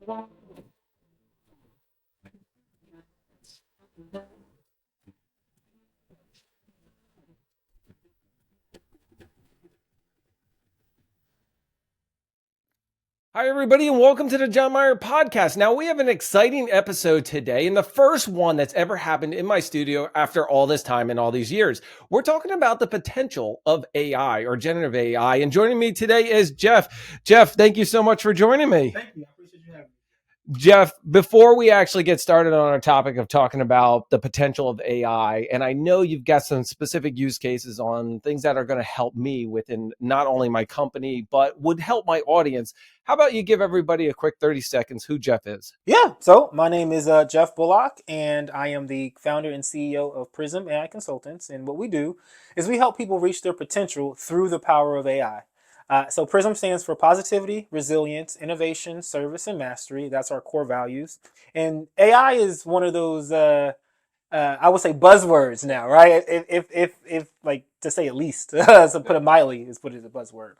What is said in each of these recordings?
Hi, everybody, and welcome to the Jon Myer podcast. Now, we have an exciting episode today, and the first one that's ever happened in my studio after all this time and all these years. We're talking about the potential of AI or generative AI, and joining me today is Jeff. Jeff, thank you so much for joining me. Thank you. I appreciate you having me. Jeff, before we actually get started on our topic of talking about the potential of AI, and I know you've got some specific use cases on things that are going to help me within not only my company, but would help my audience. How about you give everybody a quick 30 seconds who Jeff is? Yeah. So my name is Jeff Bullock, and I am the founder and CEO of Prism AI Consultants. And what we do is we help people reach their potential through the power of AI. So Prism stands for positivity, resilience, innovation, service, and mastery. That's our core values. And AI is one of those, I would say, buzzwords now, right? If like to say at least, so put it mildly, is put it as a buzzword.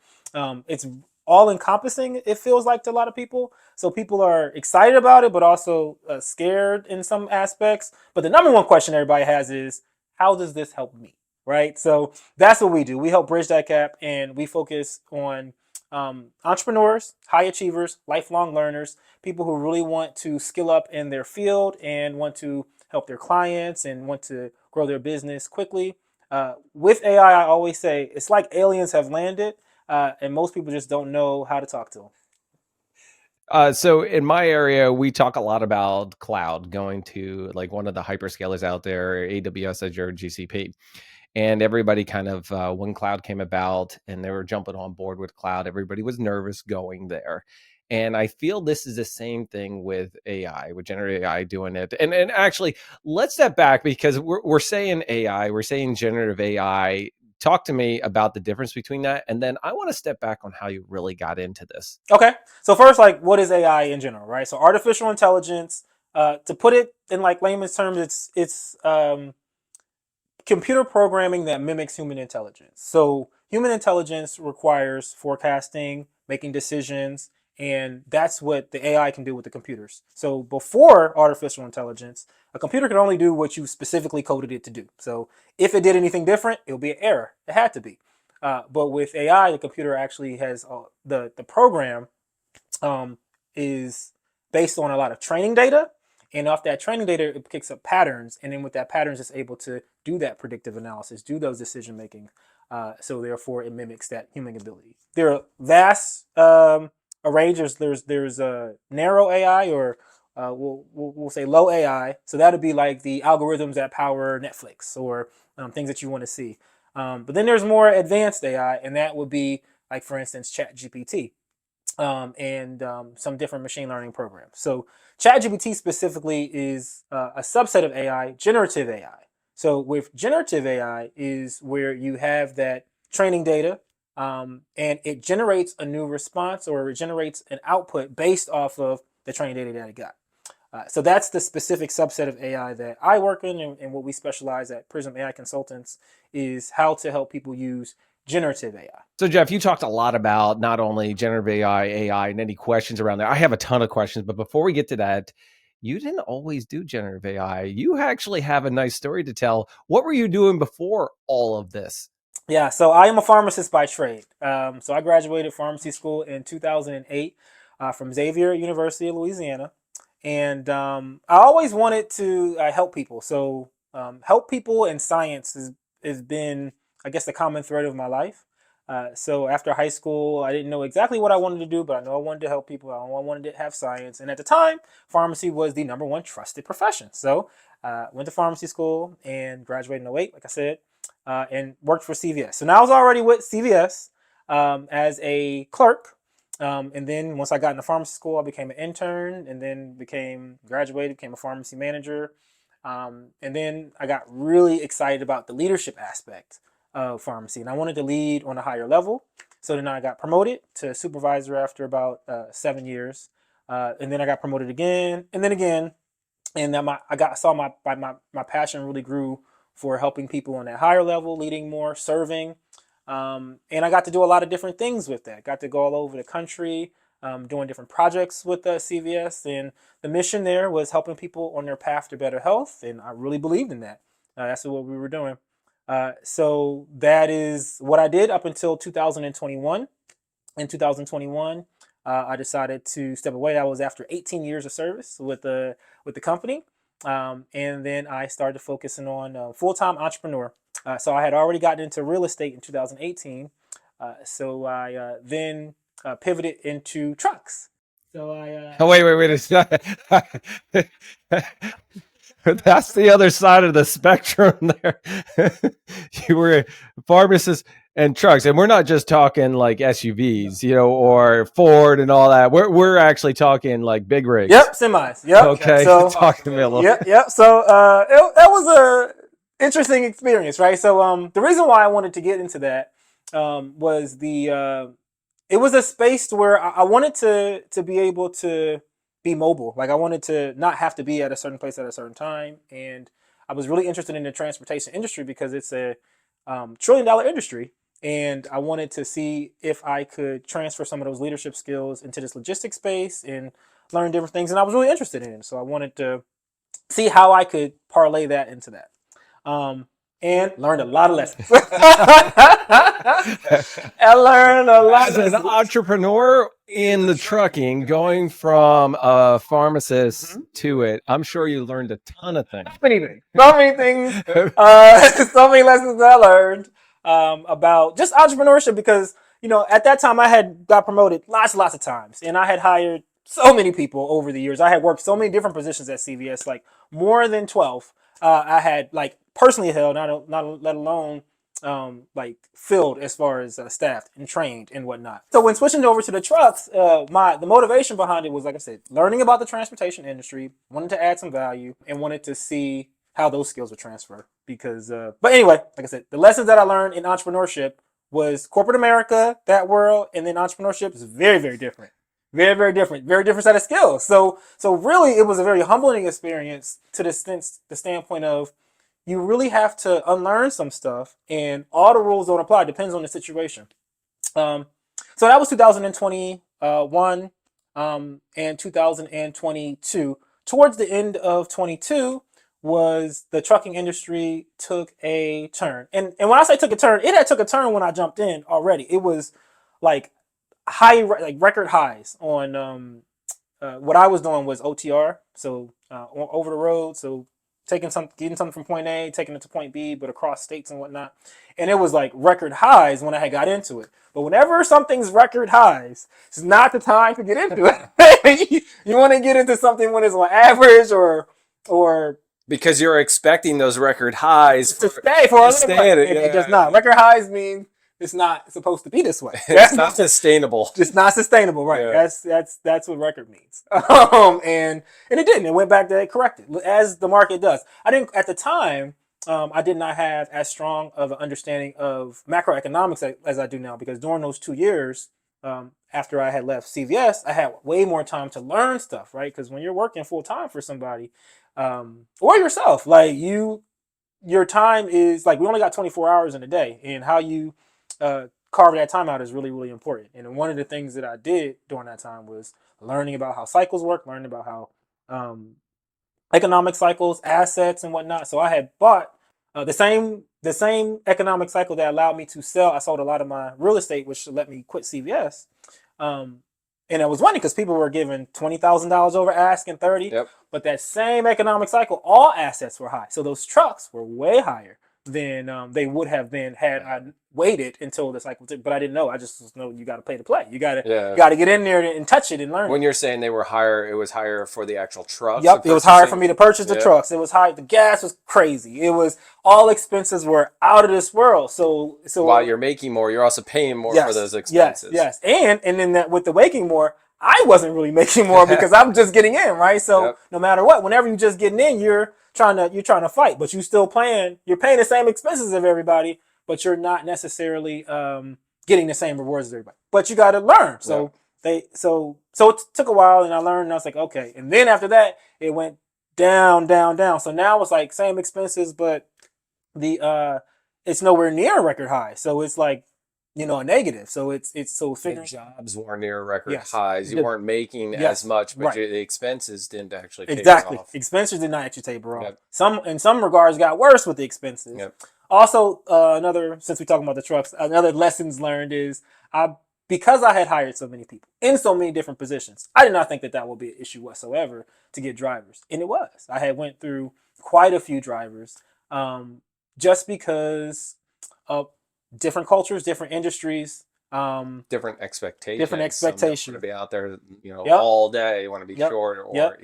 It's all encompassing, it feels like, to a lot of people. So people are excited about it, but also scared in some aspects. But the number one question everybody has is, how does this help me? Right. So that's what we do. We help bridge that gap, and we focus on entrepreneurs, high achievers, lifelong learners, people who really want to skill up in their field and want to help their clients and want to grow their business quickly. With AI, I always say it's like aliens have landed, and most people just don't know how to talk to them. So in my area, we talk a lot about cloud, going to like one of the hyperscalers out there, AWS, Azure, GCP. And everybody kind of, when cloud came about and they were jumping on board with cloud, everybody was nervous going there. And I feel this is the same thing with AI, with generative AI doing it. And actually, let's step back because we're saying AI, we're saying generative AI. Talk to me about the difference between that. And then I want to step back on how you really got into this. Okay. So first, like, what is AI in general, right? So artificial intelligence, to put it in like layman's terms, it's computer programming that mimics human intelligence. So human intelligence requires forecasting, making decisions, and that's what the AI can do with the computers. So before artificial intelligence, a computer could only do what you specifically coded it to do. So if it did anything different, it would be an error. It had to be. But with AI, the computer actually has the program um, is based on a lot of training data. And off that training data, it picks up patterns. And then with that patterns, it's able to do that predictive analysis, do those decision making. So therefore, it mimics that human ability. There are vast arrays. There's a narrow AI, or we'll say low AI. So that would be like the algorithms that power Netflix, or things that you want to see. But then there's more advanced AI, and that would be like, for instance, ChatGPT, and some different machine learning programs. So ChatGPT specifically is a subset of AI, generative AI. So with generative AI is where you have that training data, and it generates a new response, or it generates an output based off of the training data that it got. So that's the specific subset of AI that I work in, and what we specialize at Prism AI Consultants is how to help people use generative AI. So, Jeff, you talked a lot about not only generative AI, and any questions around there. I have a ton of questions, but before we get to that, you didn't always do generative AI. You actually have a nice story to tell. What were you doing before all of this? Yeah, so I am a pharmacist by trade. So I graduated pharmacy school in 2008 from Xavier University of Louisiana. And I always wanted to help people. So help people in science has been, I guess, the common thread of my life. So after high school, I didn't know exactly what I wanted to do, but I know I wanted to help people. I wanted to have science. And at the time, pharmacy was the number one trusted profession. So went to pharmacy school and graduated in '08, like I said, and worked for CVS. So now I was already with CVS as a clerk. And then once I got into pharmacy school, I became an intern, and then graduated, became a pharmacy manager. And then I got really excited about the leadership aspect of pharmacy, and I wanted to lead on a higher level. So then I got promoted to supervisor after about 7 years, and then I got promoted again, and then again, and then my passion really grew for helping people on that higher level, leading more, serving, and I got to do a lot of different things with that. Got to go all over the country, doing different projects with CVS, and the mission there was helping people on their path to better health, and I really believed in that. That's what we were doing. So that is what I did up until 2021. In 2021, I decided to step away. That was after 18 years of service with the company, and then I started focusing on full-time entrepreneur. So I had already gotten into real estate in 2018. So I then pivoted into trucks. So Oh, wait. It's not, that's the other side of the spectrum there. You were a pharmacist and trucks, and we're not just talking like SUVs, or Ford and all that. We're actually talking like big rigs. Yep, semis. Yep. Okay, So talk to me a little. yep. So that was a interesting experience, right? So the reason why I wanted to get into that was it was a space where I wanted to be able to be mobile. Like I wanted to not have to be at a certain place at a certain time, and I was really interested in the transportation industry because it's a $1 trillion industry, and I wanted to see if I could transfer some of those leadership skills into this logistics space and learn different things. And I was really interested in it, so I wanted to see how I could parlay that into that. And learned a lot of lessons. I learned a lot. As an entrepreneur in the trucking, going from a pharmacist to it, I'm sure you learned a ton of things. So many things, so many lessons that I learned about just entrepreneurship because, at that time I had got promoted lots of times and I had hired so many people over the years. I had worked so many different positions at CVS, like more than 12. I had like personally held, not let alone like filled as far as staffed and trained and whatnot. So when switching over to the trucks, the motivation behind it was, like I said, learning about the transportation industry, wanted to add some value, and wanted to see how those skills would transfer. Because, but anyway, like I said, the lessons that I learned in entrepreneurship was corporate America, that world, and then entrepreneurship is very, very different. Very different, very different set of skills. So really, it was a very humbling experience to the standpoint of you really have to unlearn some stuff, and all the rules don't apply. It depends on the situation. So that was 2021 and 2022. Towards the end of 22 was the trucking industry took a turn. And when I say took a turn, it had took a turn when I jumped in already. It was like record highs on what I was doing was OTR, so over the road, so getting something from point A, taking it to point B, but across states and whatnot. And it was like record highs when I had got into it. But whenever something's record highs, it's not the time to get into it. You want to get into something when it's on average or because you're expecting those record highs to stay for a little bit. It does not. Record highs mean it's not supposed to be this way. It's not sustainable. It's not sustainable, right? Yeah. That's what record means. And it didn't. It went back to correct it as the market does. I didn't at the time. I did not have as strong of an understanding of macroeconomics as I do now, because during those 2 years after I had left CVS, I had way more time to learn stuff, right? Because when you're working full time for somebody or yourself, like your time is like, we only got 24 hours in a day, and how you carve that time out is really, really important. And one of the things that I did during that time was learning about how cycles work, learning about how economic cycles, assets, and whatnot. So I had bought the same economic cycle that allowed me to sell. I sold a lot of my real estate, which let me quit CVS. And it was funny because people were giving $20,000 over ask and 30. Yep. But that same economic cycle, all assets were high. So those trucks were way higher than they would have been had I waited until the cycle took. But I didn't know. I just know you got to pay to play. You got to get in there and touch it and learn. When you're saying they were higher, it was higher for the actual trucks. Yep, it was higher for me to purchase the trucks. It was high. The gas was crazy. It was, all expenses were out of this world. So while you're making more, you're also paying more for those expenses. Yes. And then that with the making more, I wasn't really making more because I'm just getting in, right? So no matter what, whenever you're just getting in, you're trying to fight, but you're paying the same expenses of everybody, but you're not necessarily getting the same rewards as everybody. But you got to learn. So so it took a while, and I learned, and I was like, okay. And then after that, it went down. So now it's like same expenses, but the it's nowhere near a record high. So it's like a negative. So it's so The figuring. jobs weren't near record Yes. highs. You weren't making as Yes. much, but Right. the expenses didn't actually taper Exactly. off. Expenses did not actually taper off. Yep. Some in some regards got worse with the expenses. Yep. Also, another since we're talking about the trucks, another lessons learned is I because I had hired so many people in so many different positions, I did not think that that would be an issue whatsoever to get drivers, and it was. I had went through quite a few drivers, um, just because of different cultures, different industries, Different different expectations. Some don't want to expectations. be out there, Yep. all day. Want to be Yep. short, or Yep.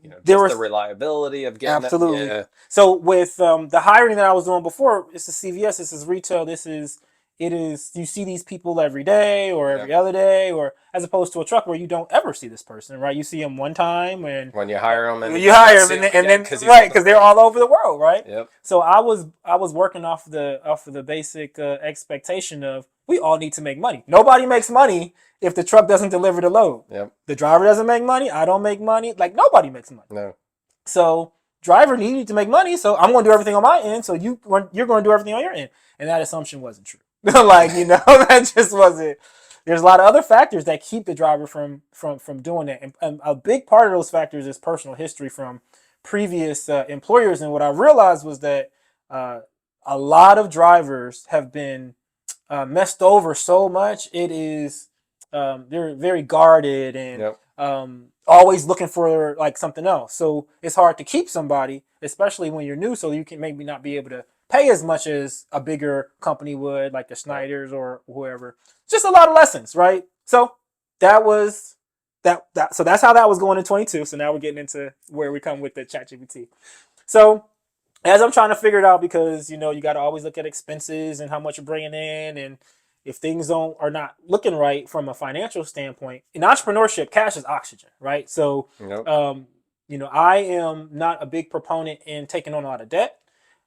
There just the was reliability of getting it. absolutely. Yeah. So with the hiring that I was doing before, it's a CVS, this is retail, it is you see these people every day or every Yep. other day, or as opposed to a truck where you don't ever see this person, right? You see them one time and When you hire them, and you you might not hire see them them and again then because he's right on the because they're road. all over the world, right? Yep. So I was working off of the basic expectation of we all need to make money. Nobody makes money if the truck doesn't deliver the load. Yep. The driver doesn't make money. I don't make money. Like nobody makes money. No. So driver, you need to make money. So I'm going to do everything on my end. So you're going to do everything on your end. And that assumption wasn't true. Like that just wasn't. There's a lot of other factors that keep the driver from doing that, and a big part of those factors is personal history from previous employers. And what I realized was that uh, a lot of drivers have been messed over so much. It is they're very guarded and Yep. always looking for like something else. So it's hard to keep somebody, especially when you're new. So you can maybe not be able to pay as much as a bigger company would, like the Yep. Schneiders or whoever. Just a lot of lessons, right? So that was that. So that's how that was going in 22. So now we're getting into where we come with the ChatGPT. So as I'm trying to figure it out, because you got to always look at expenses and how much you're bringing in, and if things don't are not looking right from a financial standpoint, in entrepreneurship, cash is oxygen, right? So, Yep. I am not a big proponent in taking on a lot of debt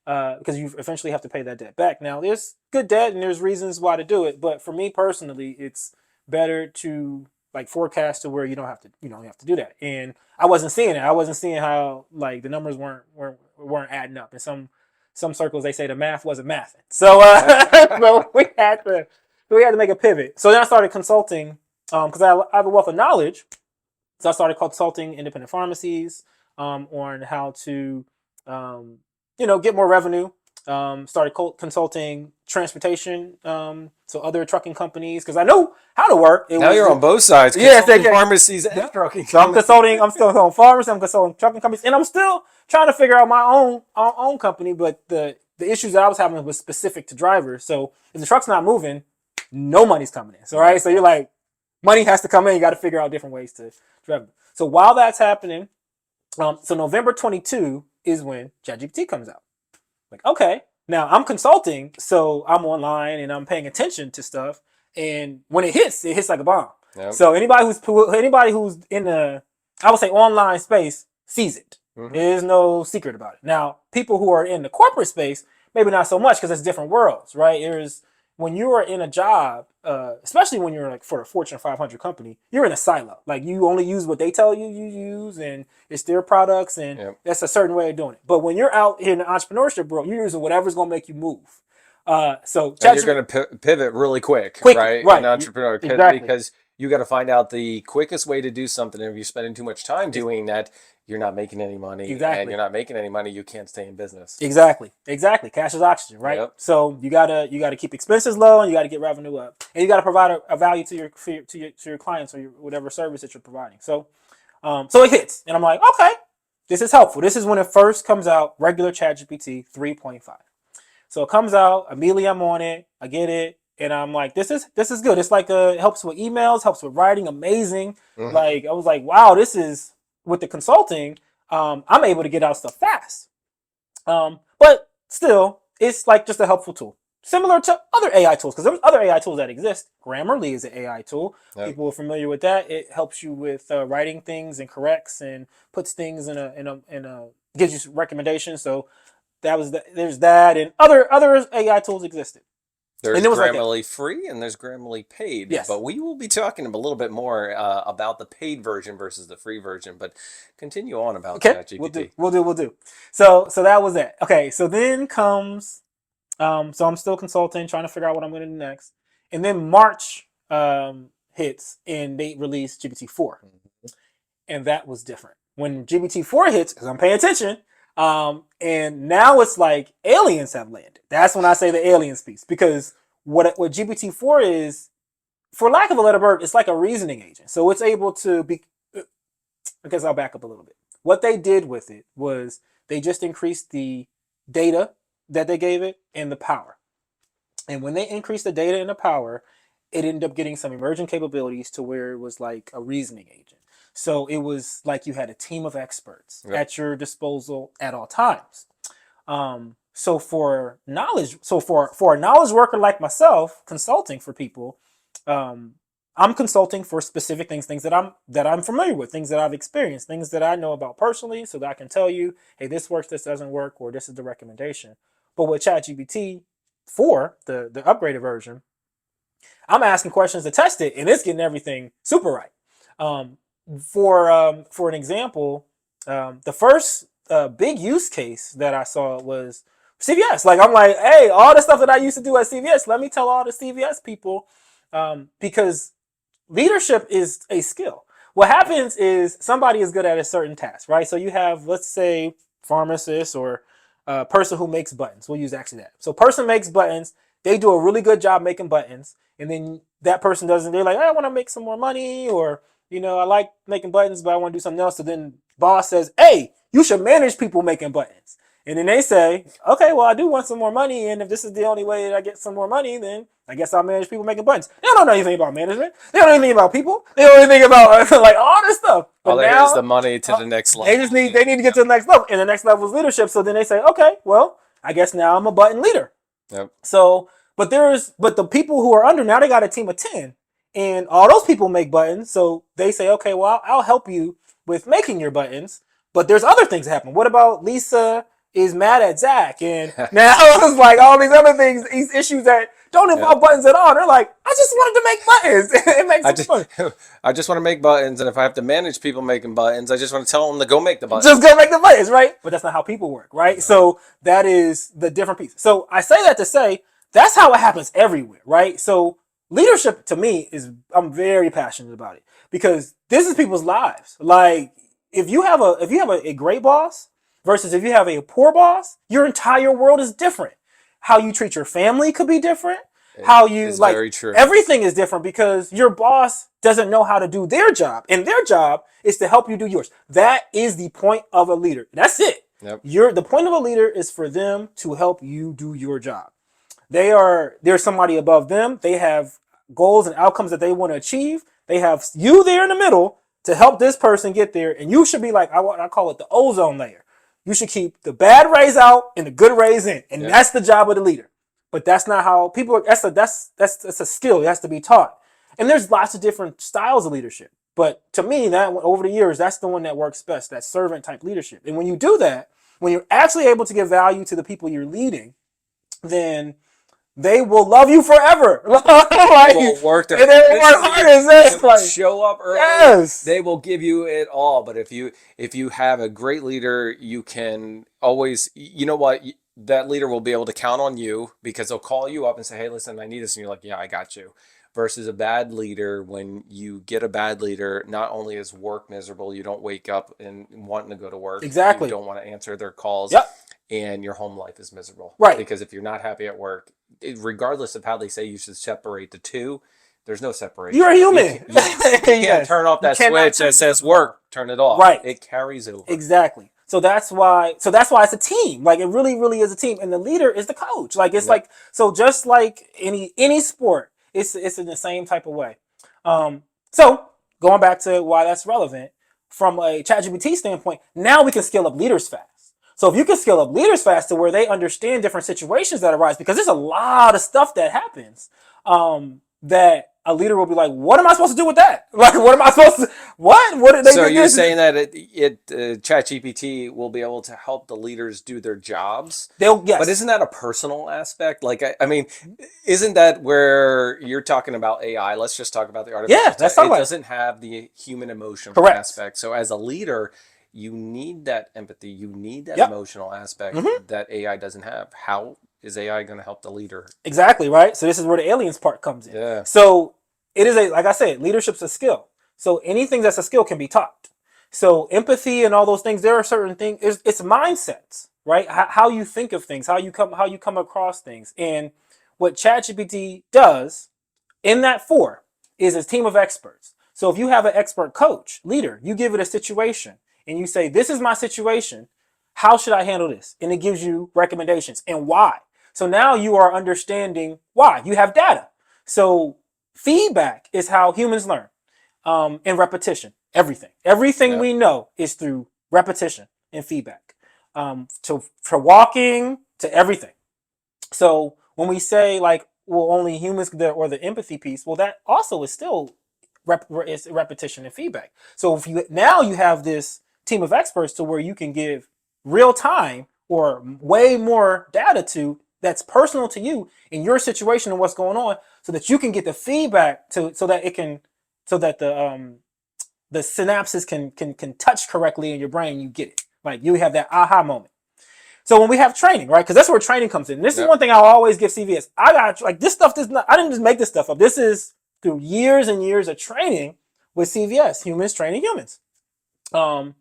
because you eventually have to pay that debt back. Now, there's good debt and there's reasons why to do it, but for me personally, it's better to like forecast to where you don't have to do that. And I wasn't seeing it. I wasn't seeing how like the numbers weren't adding up. In some circles, they say the math wasn't mathing. So, so we had to make a pivot. So then I started consulting because I have a wealth of knowledge. So I started consulting independent pharmacies on how to, get more revenue. Started consulting transportation, so other trucking companies because I know how to work. It Now was you're on both sides, yes, consulting pharmacies and yeah. trucking So I'm companies. consulting. I'm still consulting farmers. I'm consulting trucking companies, and I'm still trying to figure out our own company. But the issues that I was having was specific to drivers. So if the truck's not moving, no money's coming in. So right. So you're like, money has to come in. You got to figure out different ways to drive. So while that's happening, so November 22 is when ChatGPT comes out. Like, okay, now I'm consulting, so I'm online and I'm paying attention to stuff. And when it hits like a bomb. Yep. So anybody who's in the, I would say, online space sees it. Mm-hmm. There's no secret about it. Now, people who are in the corporate space, maybe not so much because it's different worlds, right? There's when you are in a job, especially when you're like for a Fortune 500 company, you're in a silo. Like you only use what they tell you use, and it's their products, and that's a certain way of doing it. But when you're out in the entrepreneurship world, you're using whatever's going to make you move. So And you're going to pivot really quick, quickly, right? right? In entrepreneur, Exactly. because you got to find out the quickest way to do something. And if you're spending too much time doing that, you're not making any money. Exactly. And you're not making any money, you can't stay in business. Exactly. Cash is oxygen, right? Yep. So you gotta keep expenses low, and you gotta get revenue up, and you gotta provide a value to your clients or whatever service that you're providing. So, so it hits, and I'm like, okay, this is helpful. This is when it first comes out, regular ChatGPT 3.5. So it comes out immediately. I'm on it. I get it, and I'm like, this is good. It's like it helps with emails, helps with writing, amazing. Mm-hmm. Like I was like, wow, this is with the consulting. I'm able to get out stuff fast. But still, it's like just a helpful tool. Similar to other AI tools, because there's other AI tools that exist. Grammarly is an AI tool. Yep. People are familiar with that. It helps you with writing things and corrects and puts things in a gives you recommendations. So there's that, and other AI tools existed. There's And it was Grammarly free and there's Grammarly paid. Yes. But we will be talking a little bit more about the paid version versus the free version. But continue on about ChatGPT. We'll do. So that was it. Okay, so then comes, so I'm still consulting, trying to figure out what I'm going to do next. And then March hits and they release GPT-4. And that was different. When GPT-4 hits, because I'm paying attention, and now it's like aliens have landed. That's when I say the aliens piece. Because what GPT-4 is, for lack of a better word, it's like a reasoning agent. So it's able to be, I guess I'll back up a little bit. What they did with it was they just increased the data that they gave it and the power. And when they increased the data and the power, it ended up getting some emerging capabilities to where it was like a reasoning agent. So it was like you had a team of experts at your disposal at all times. So for knowledge, for a knowledge worker like myself, consulting for people, I'm consulting for specific things that I'm familiar with, things that I've experienced, things that I know about personally, so that I can tell you, hey, this works, this doesn't work, or this is the recommendation. But with ChatGPT 4, the upgraded version, I'm asking questions to test it, and it's getting everything super right. For an example, the first big use case that I saw was CVS. Like I'm like, hey, all the stuff that I used to do at CVS, let me tell all the CVS people, because leadership is a skill. What happens is somebody is good at a certain task, right? So you have, let's say, pharmacist or a person who makes buttons. We'll use actually that. So person makes buttons. They do a really good job making buttons, and then that person doesn't. They're like, I want to make some more money, or I like making buttons, but I want to do something else. So then boss says, hey, you should manage people making buttons. And then they say, okay, well, I do want some more money, and if this is the only way that I get some more money, then I guess I'll manage people making buttons. They don't know anything about management. They don't know anything about people. They don't know anything about like all this stuff. But All they hear is the money to the next level. they need to get to the next level, and the next level is leadership. So then they say, okay, well, I guess now I'm a button leader. Yep. So, but the people who are under now, they got a team of 10, and all those people make buttons. So they say, okay, well, I'll help you with making your buttons. But there's other things that happen. What about Lisa is mad at Zach, and now it's like all these other things, these issues that don't involve buttons at all. They're like, I just wanted to make buttons. It makes it fun. I just want to make buttons, and if I have to manage people making buttons, I just want to tell them to go make the buttons. Just go make the buttons, right? But that's not how people work, right? So that is the different piece. So I say that to say that's how it happens everywhere, right? So leadership to me I'm very passionate about it because this is people's lives. Like if you have a great boss versus if you have a poor boss, your entire world is different. How you treat your family could be different. How you like very true. Everything is different because your boss doesn't know how to do their job, and their job is to help you do yours. That is the point of a leader. That's it. Yep. The point of a leader is for them to help you do your job. There's somebody above them. They have goals and outcomes that they want to achieve. They have you there in the middle to help this person get there, and you should be like I call it the ozone layer. You should keep the bad rays out and the good rays in, and that's the job of the leader. But that's not how people. That's a skill. It has to be taught. And there's lots of different styles of leadership. But to me, that over the years, that's the one that works best. That servant type leadership. And when you do that, when you're actually able to give value to the people you're leading, then they will love you forever. Like, they will work their hardest. Like, show up early. Yes. They will give you it all. But if you have a great leader, you can always, you know what, that leader will be able to count on you because they'll call you up and say, hey, listen, I need this. And you're like, yeah, I got you. Versus a bad leader, when you get a bad leader, not only is work miserable, you don't wake up and wanting to go to work. Exactly. You don't want to answer their calls. Yep. And your home life is miserable. Right. Because if you're not happy at work, regardless of how they say you should separate the two, there's no separation. You're a human. You can't turn off that switch that says work, turn it off. Right. It carries over. Exactly. So that's why it's a team. Like it really, really is a team. And the leader is the coach. Like it's like, so just like any sport, it's in the same type of way. So going back to why that's relevant from a ChatGPT standpoint, now we can scale up leaders fast. So if you can scale up leaders fast to where they understand different situations that arise, because there's a lot of stuff that happens, that a leader will be like, what am I supposed to do with that? Like, what am I supposed to, what did they do? So you're saying that ChatGPT will be able to help the leaders do their jobs? Yes. But isn't that a personal aspect? Like, I mean, isn't that where you're talking about AI? Let's just talk about the artificial intelligence. It doesn't have the human emotion aspect. So as a leader, you need that empathy. You need that emotional aspect that AI doesn't have. How is AI going to help the leader? Exactly, right? So this is where the aliens part comes in. Yeah. So it is like I said, leadership's a skill. So anything that's a skill can be taught. So empathy and all those things, there are certain things. It's mindsets, right? How you think of things, how you come across things, and what ChatGPT does in that four is a team of experts. So if you have an expert coach, leader, you give it a situation and you say, "This is my situation. How should I handle this?" And it gives you recommendations and why. So now you are understanding why. You have data. So feedback is how humans learn, and repetition. Everything Yeah. we know is through repetition and feedback. To walking to everything. So when we say like, well, only humans or the empathy piece, well, that also is still is repetition and feedback. So if you now you have this team of experts to where you can give real time or way more data to that's personal to you in your situation and what's going on, so that you can get the feedback to so that it can so that the synapses can touch correctly in your brain. You get it, like you have that aha moment. So when we have training, right? Because that's where training comes in. This is Yep. one thing I'll always give CVS. I got like this stuff. I didn't just make this stuff up. This is through years and years of training with CVS, humans training humans, um,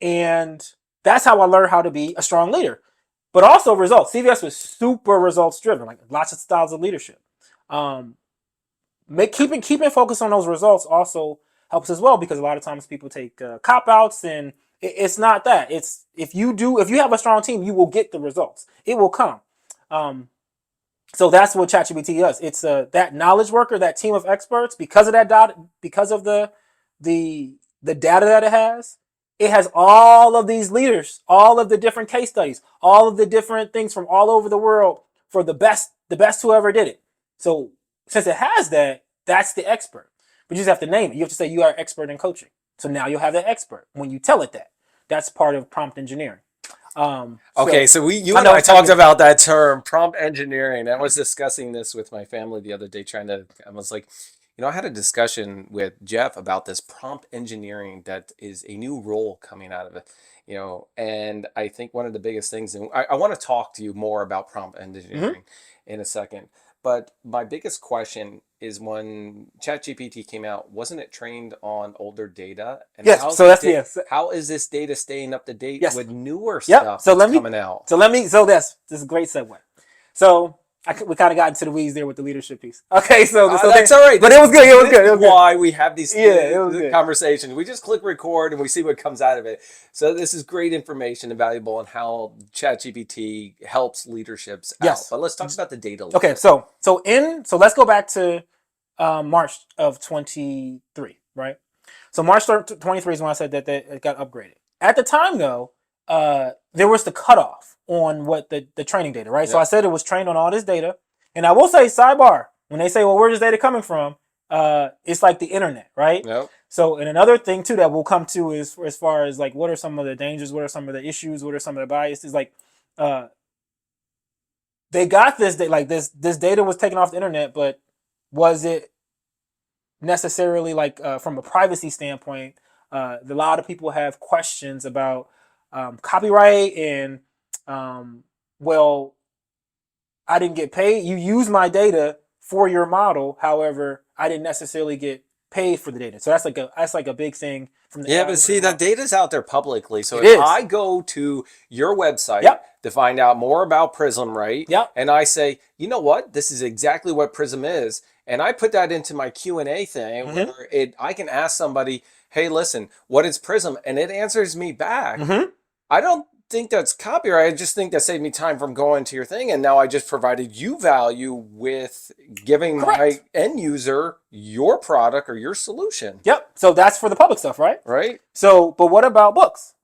and that's how I learned how to be a strong leader. But also results. CVS was super results driven, like lots of styles of leadership. Um, keeping focus on those results also helps as well, because a lot of times people take cop outs, and it's not that. It's if you have a strong team, you will get the results. It will come. Um, so that's what ChatGPT does. It's that knowledge worker, that team of experts. Because of that data, because of the the data that it has, it has all of these leaders, all of the different case studies, all of the different things from all over the world for the best whoever did it. So since it has that, that's the expert. But you just have to name it. You have to say you are expert in coaching. So now you'll have that expert when you tell it that. That's part of prompt engineering. Okay, So so you I and know I it's talked technical. about that term, prompt engineering. I was discussing this with my family the other day, I was like, I had a discussion with Jeff about this prompt engineering that is a new role coming out of it, and I think one of the biggest things, and I want to talk to you more about prompt Mm-hmm. engineering in a second, but my biggest question is when ChatGPT came out, wasn't it trained on older data? And Yes. how's So the that's data? yes. How is this data staying up to date Yes. with newer Yep. stuff So that's let me. coming out? So this is a great segue. So we kind of got into the weeds there with the leadership piece. Okay. So That's all right. but it was good. It was This good. It is was good. why we have these Yeah, it was good. conversations. We just click record and we see what comes out of it. So this is great information and valuable on how ChatGPT helps leaderships out. Yes. But let's talk about the data a little Okay. bit. So let's go back to March of 23, right? So March 23 is when I said that it got upgraded. At the time, though, there was the cutoff on what the training data, right? So I Yep. said it was trained on all this data, and I will say sidebar when they say, "Well, where's this data coming from?" It's like the internet, right? Yep. So, and another thing too that we'll come to is as far as like what are some of the dangers, what are some of the issues, what are some of the biases, like uh, they got this like this data was taken off the internet, but was it necessarily like from a privacy standpoint? A lot of people have questions about copyright and well, I didn't get paid. You use my data for your model, however, I didn't necessarily get paid for the data. So that's like a big thing from the Yeah, AI but world see, as that well. data's out there publicly. So It if is. I go to your website Yep. to find out more about Prism, right? Yep. And I say, you know what? This is exactly what Prism is. And I put that into my Q&A thing Mm-hmm. where I can ask somebody, hey, listen, what is Prism? And it answers me back. Mm-hmm. I don't think that's copyright. I just think that saved me time from going to your thing. And now I just provided you value with giving my Correct. end user your product or your solution, Yep. So that's for the public stuff, right? right? So, but what about books?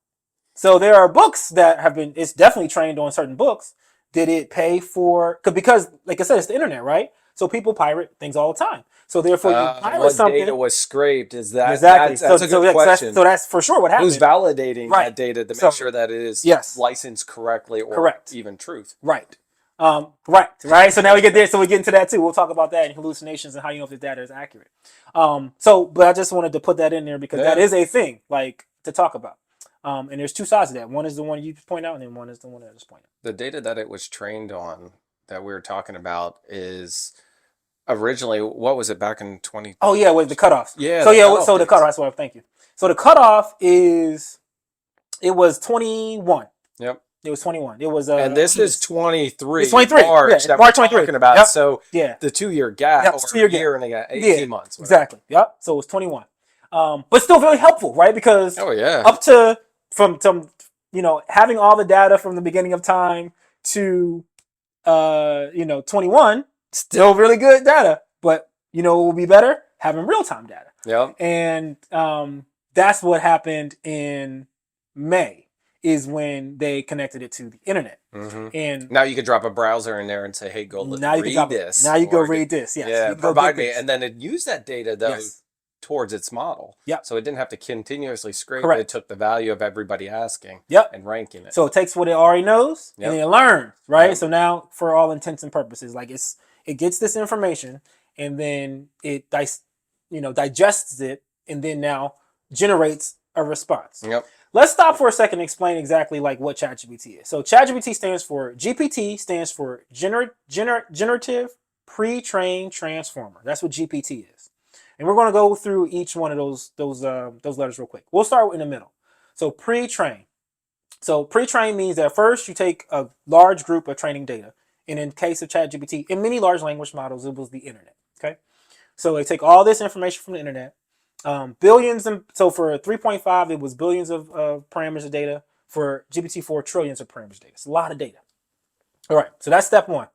So there are books that have been. It's definitely trained on certain books. Did it pay for? Because, like I said, it's the internet, right? So people pirate things all the time. So therefore, you pirate What data something. was scraped? Is that Exactly. that's a good question. So that's for sure what Who's happened. validating Right. that data to make So sure that it is yes, licensed correctly or correct. even truth? Right. Right. So now we get there. So we get into that too. We'll talk about that and hallucinations and how you know if the data is accurate. But I just wanted to put that in there because that Yeah. is a thing like to talk about. And there's two sides of that. One is the one you point out, and then one is the one that I just point out. The data that it was trained on, that we were talking about is originally, what was it back in 20? Oh yeah, with the cutoffs. Yeah, So the yeah, cutoff so the dates. cutoff. Well, thank you. So the cutoff is it was 21. Yep. It was 21. It was And this is August. It's 23 23. Yeah, March it's that we're March 23. talking about. Yep. So Yeah. the 2 year gap, Yep. or It's 2 year gap. year and a, Yeah. 18 months, whatever. Exactly. Yep. So it was 21. But still very helpful, right? Because Oh yeah. up to from having all the data from the beginning of time to 21, still really good data. But it will be better having real time data. Yep. And that's what happened in May, is when they connected it to the internet. Mm-hmm. And now you could drop a browser in there and say, "Hey, go read this." Now you go read this. Yes. Yeah, you can provide go me, and then it used that data though Yes. towards its model. Yep. So it didn't have to continuously scrape. Correct. It took the value of everybody asking. Yep. And ranking it. So it takes what it already knows, Yep. and it learns, right? Yep. So now, for all intents and purposes, like it gets this information, and then it digests it, and then now generates a response. Yep. Let's stop for a second and explain exactly like what ChatGPT is. So ChatGPT stands for GPT stands for generative pre-trained transformer. That's what GPT is. And we're going to go through each one of those letters real quick. We'll start in the middle. So pre-train. So pre-train means that first you take a large group of training data. And in case of ChatGPT, in many large language models, it was the internet. Okay. So they take all this information from the internet. Billions, so for 3.5, it was billions of parameters of data. For GPT-4, trillions of parameters of data. It's a lot of data. All right, so that's step one.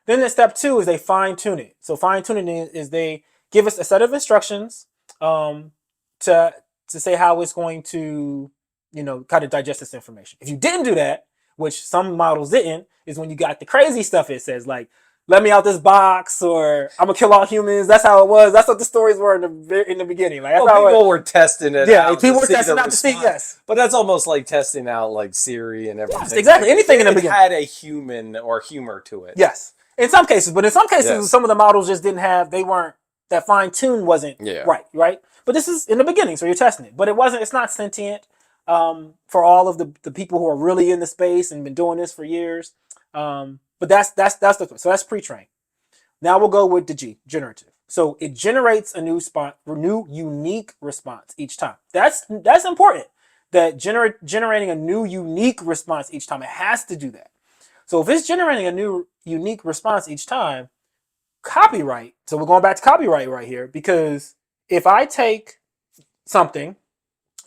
Then the step two is they fine tune it. So fine tuning is they give us a set of instructions to say how it's going to kind of digest this information. If you didn't do that, which some models didn't, is when you got the crazy stuff it says, like, let me out this box, or I'm gonna kill all humans. That's how it was. That's what the stories were in the beginning. Like, people were testing it out. People were testing out to see. Yes, but that's almost like testing out like Siri and everything. Yes, exactly. Like, anything in the beginning had a human or humor to it. Yes, in some cases, but in some cases, Yes. some of the models just didn't have. They weren't that fine tune. Wasn't right. But this is in the beginning, so you're testing it. But it wasn't. It's not sentient. For all of the people who are really in the space and been doing this for years. But that's pre-trained. Now we'll go with the G, generative. So it generates a new unique response each time. That's important. That generating a new unique response each time. It has to do that. So if it's generating a new unique response each time, copyright. So we're going back to copyright right here, because if I take something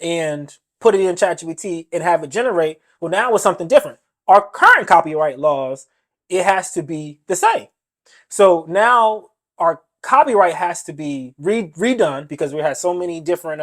and put it in ChatGPT and have it generate, well, now it's something different. Our current copyright laws, it has to be the same. So now our copyright has to be redone, because we have so many different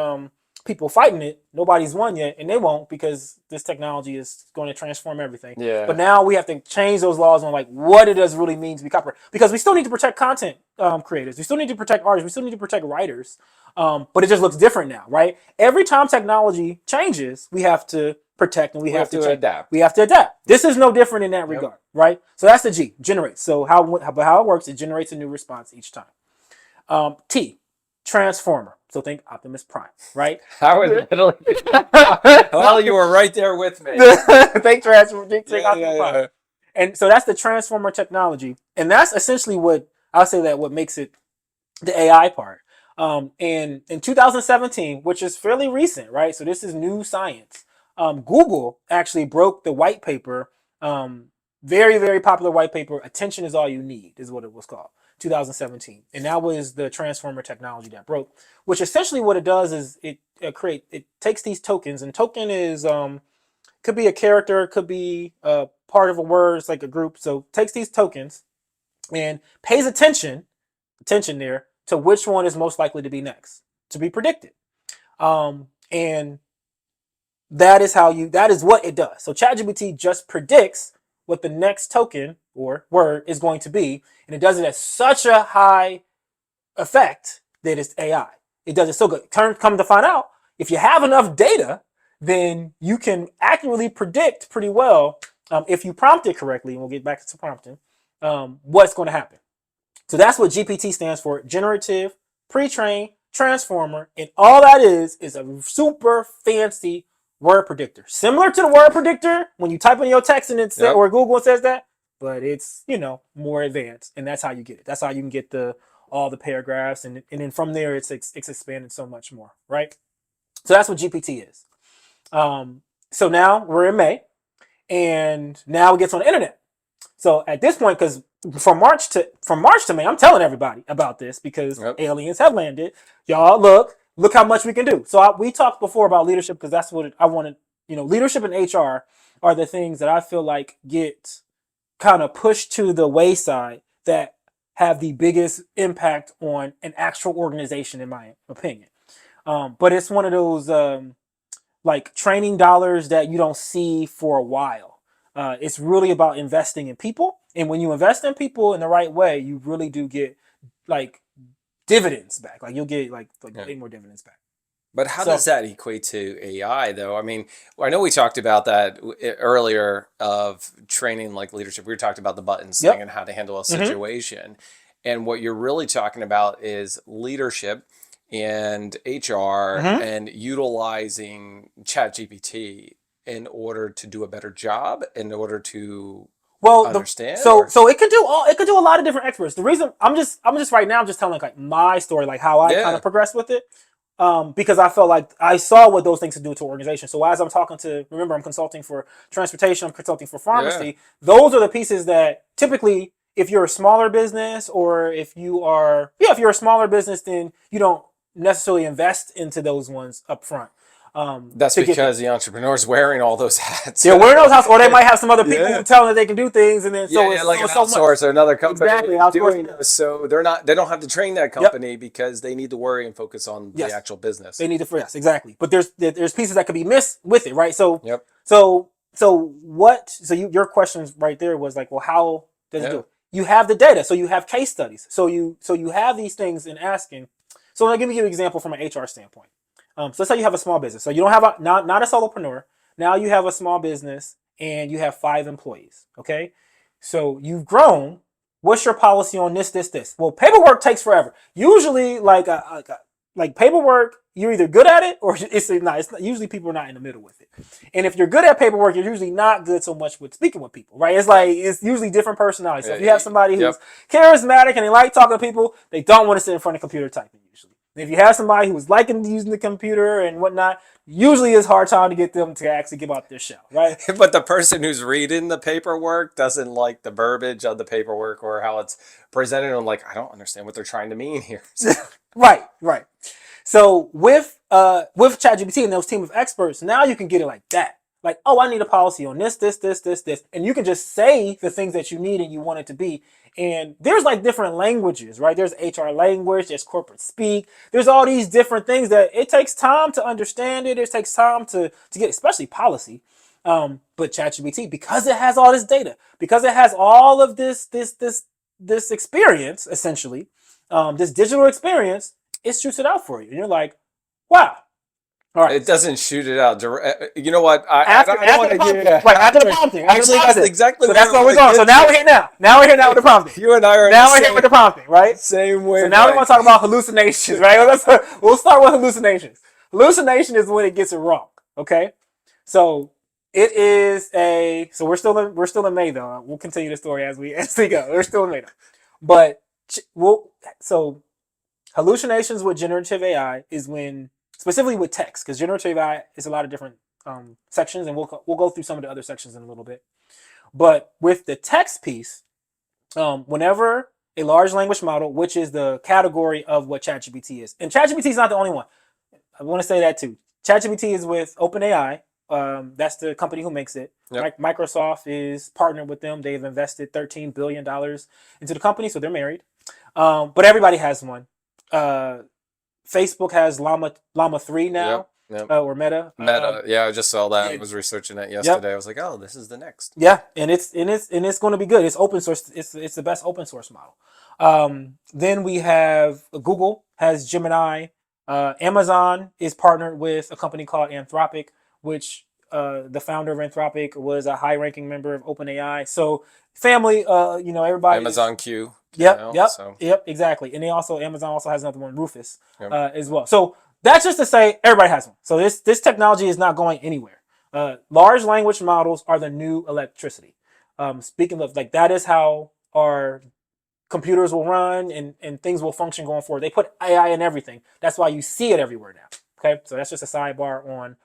people fighting it. Nobody's won yet, and they won't, because this technology is going to transform everything. Yeah. But now we have to change those laws on like what it does really mean to be copyright, because we still need to protect content creators. We still need to protect artists. We still need to protect writers. But it just looks different now, right? Every time technology changes, we have to protect, and we have to adapt. We have to adapt. This is no different in that regard, right? So that's the G, generate. So how it works, it generates a new response each time. T, transformer. So think Optimus Prime, right? I was literally. Well, you were right there with me. think Optimus Prime. And so that's the transformer technology, and that's essentially what I'll say that what makes it the AI part. And in 2017, which is fairly recent, right? So this is new science. Google actually broke the white paper, very, very popular white paper, Attention is All You Need, is what it was called, 2017. And that was the transformer technology that broke, which essentially what it does is it takes these tokens, and token is, could be a character, could be part of a word, it's like a group. So it takes these tokens and pays attention there to which one is most likely to be next, to be predicted. And that is what it does. So ChatGPT just predicts what the next token or word is going to be, and it does it at such a high effect that it's AI. It does it so good. Come to find out, if you have enough data, then you can accurately predict pretty well, if you prompt it correctly, and we'll get back to prompting, what's going to happen. So that's what GPT stands for, generative, pre-trained, transformer, and all that is a super fancy word predictor. Similar to the word predictor, when you type in your text and it says, or Google says that, but it's, more advanced, and that's how you get it. That's how you can get all the paragraphs, and then from there it's expanded so much more, right? So that's what GPT is. So now we're in May, and now it gets on the internet. So at this point, because from March to May, I'm telling everybody about this because Yep. aliens have landed. Y'all, look how much we can do. So we talked before about leadership because that's what I wanted. Leadership and HR are the things that I feel like get kind of pushed to the wayside that have the biggest impact on an actual organization, in my opinion. But it's one of those like training dollars that you don't see for a while. It's really about investing in people, and when you invest in people in the right way, you really do get like dividends back. Like you'll get like Yeah. way more dividends back. But how does So, that equate to AI, though? I mean, I know we talked about that earlier of training like leadership. We were talking about the buttons thing yep. and how to handle a Mm-hmm. situation. And what you're really talking about is leadership and HR Mm-hmm. and utilizing ChatGPT in order to do a better job, in order to Well, understand, so or so it could do a lot of different experts. The reason I'm just right now I'm just telling like my story, like how I kind yeah, of progressed with it, because I felt like I saw what those things could do to organizations. So as I'm talking to, remember I'm consulting for transportation, I'm consulting for yeah, pharmacy. Those are the pieces that typically, if you're a smaller business, or if you're a smaller business, then you don't necessarily invest into those ones up front, that's to get because there. the entrepreneur's wearing all those hats. They're wearing those houses, or they might have some other people Yeah. who tell them that they can do things, and then Yeah, so yeah, it's like so an it's so much. outsource or another company Exactly, doing outsourcing. this. So they don't have to train that Yep. company because they need to worry and focus on the Yes. actual business. They need to, yes, exactly. But there's pieces that could be missed with it, right? So Yep. so so what? So your questions right there was like, well, how does it do Yeah. it? You have the data, so you have case studies, so you have these things in asking. So let me give you an example from an HR standpoint. So let's say you have a small business. So you don't have not a solopreneur. Now you have a small business and you have 5 employees. Okay, so you've grown. What's your policy on this, this, this? Well, paperwork takes forever. Usually, like paperwork, you're either good at it or it's not. It's not. Usually, people are not in the middle with it. And if you're good at paperwork, you're usually not good so much with speaking with people, right? It's like it's usually different personalities. So if you have somebody who's Yep. charismatic and they like talking to people, they don't want to sit in front of a computer typing usually. And if you have somebody who's liking using the computer and whatnot, usually it's hard time to get them to actually give out their shell, right? But the person who's reading the paperwork doesn't like the verbiage of the paperwork or how it's presented. I'm like, I don't understand what they're trying to mean here. Right, right. So with ChatGPT and those team of experts, now you can get it like that. Like, oh, I need a policy on this, this, this, this, this, and you can just say the things that you need and you want it to be. And there's like different languages, right? There's HR language, there's corporate speak. There's all these different things that it takes time to understand it. It takes time to get, especially policy. But ChatGPT, because it has all this data, because it has all of this experience, essentially, this digital experience, it shoots it out for you, and you're like, wow. All right. It doesn't shoot it out. You know what? After I don't after want the to give prompting, you. right after the prompting, after the Actually, that's prompting. exactly So where that's I where want we're to going. So get now to. we're here now. Now we're here now with the prompting. You and I are in Now the we're here with the prompting, right? same So now we wavelength. want to talk about hallucinations, right? We'll start with hallucinations. Hallucination is when it gets it wrong. Okay, so it is a. So we're still in May though. We'll continue the story as we go. We're still in May though. But so hallucinations with generative AI is when, specifically with text, because generative AI is a lot of different sections, and we'll go through some of the other sections in a little bit. But with the text piece, whenever a large language model, which is the category of what ChatGPT is, and ChatGPT is not the only one. I want to say that too. ChatGPT is with OpenAI. That's the company who makes it. Yep. Microsoft is partnered with them. They've invested $13 billion into the company, so they're married. But everybody has one. Uh, Facebook has Llama 3 Yep. now, Yep. or Meta. Meta. Yeah, I just saw that. I Yeah, was researching it yep. yesterday. I was like, oh, this is the next. Yeah, and it's going to be good. It's open source. It's the best open source model. Then we have Google has Gemini. Amazon is partnered with a company called Anthropic, which the founder of Anthropic was a high-ranking member of OpenAI. So family, everybody is. Amazon Q came Yep, out. yep, So, yep, exactly. And Amazon also has another one, Rufus, yep. as well. So that's just to say everybody has one. So this technology is not going anywhere. Large language models are the new electricity. Speaking of, like, that is how our computers will run and things will function going forward. They put AI in everything. That's why you see it everywhere now. Okay, so that's just a sidebar on,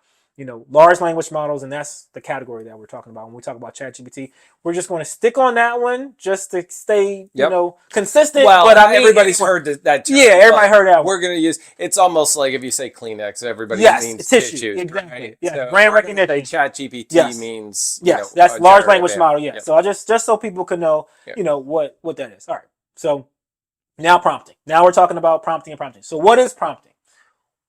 large language models, and that's the category that we're talking about when we talk about ChatGPT. We're just going to stick on that one just to stay, Yep. consistent. Well, But I mean, everybody's heard that term, yeah, everybody heard that we're one. going to use, it's almost like if you say Kleenex, everybody Yes, means tissue, tissues, exactly. right? Yeah, So brand we're going to say recognition. ChatGPT Yes, means, yes, that's a large generative language AI. model. Yeah. Yep. So I just so people could know, Yep. what that is. All right. So now prompting. Now we're talking about prompting and prompting. So what is prompting?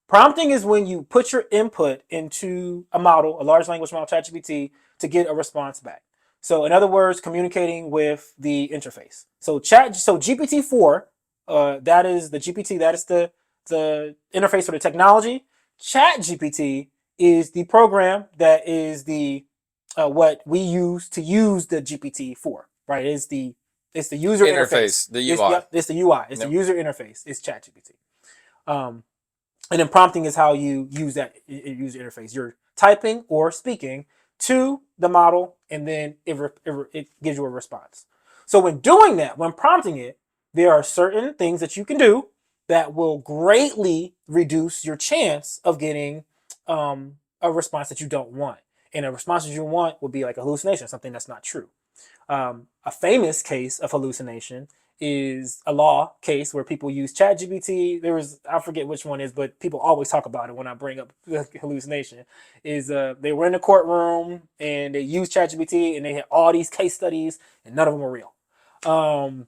Prompting is when you put your input into a model, a large language model, ChatGPT, to get a response back. So in other words, communicating with the interface. So GPT-4, that is the GPT, that is the interface for the technology. ChatGPT is the program that is the what we use to use the GPT-4, right? It's the user interface. Interface, the UI. It's the UI. It's the Yep. user interface. It's ChatGPT. Um, and then prompting is how you use that user interface. You're typing or speaking to the model, and then it gives you a response. So when doing that, when prompting it, there are certain things that you can do that will greatly reduce your chance of getting a response that you don't want. And a response that you want would be like a hallucination, something that's not true. A famous case of hallucination is a law case where people use ChatGPT. I forget which one is, but people always talk about it when I bring up the hallucination. Is they were in the courtroom and they used ChatGPT and they had all these case studies and none of them were real. I'll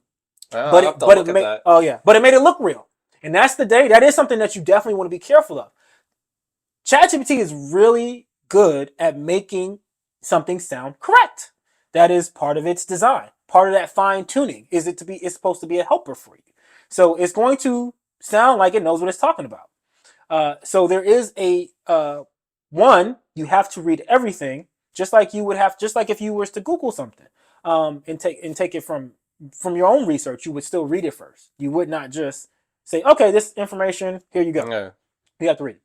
have to look at that. Oh yeah, but it made it look real, and that is something that you definitely want to be careful of. ChatGPT is really good at making something sound correct. That is part of its design. Part of that fine tuning is it's supposed to be a helper for you. So it's going to sound like it knows what it's talking about. So there is a one, you have to read everything, just like if you were to Google something, and take it from your own research. You would still read it first. You would not just say, okay, this information, here you go. Yeah. You have to read it.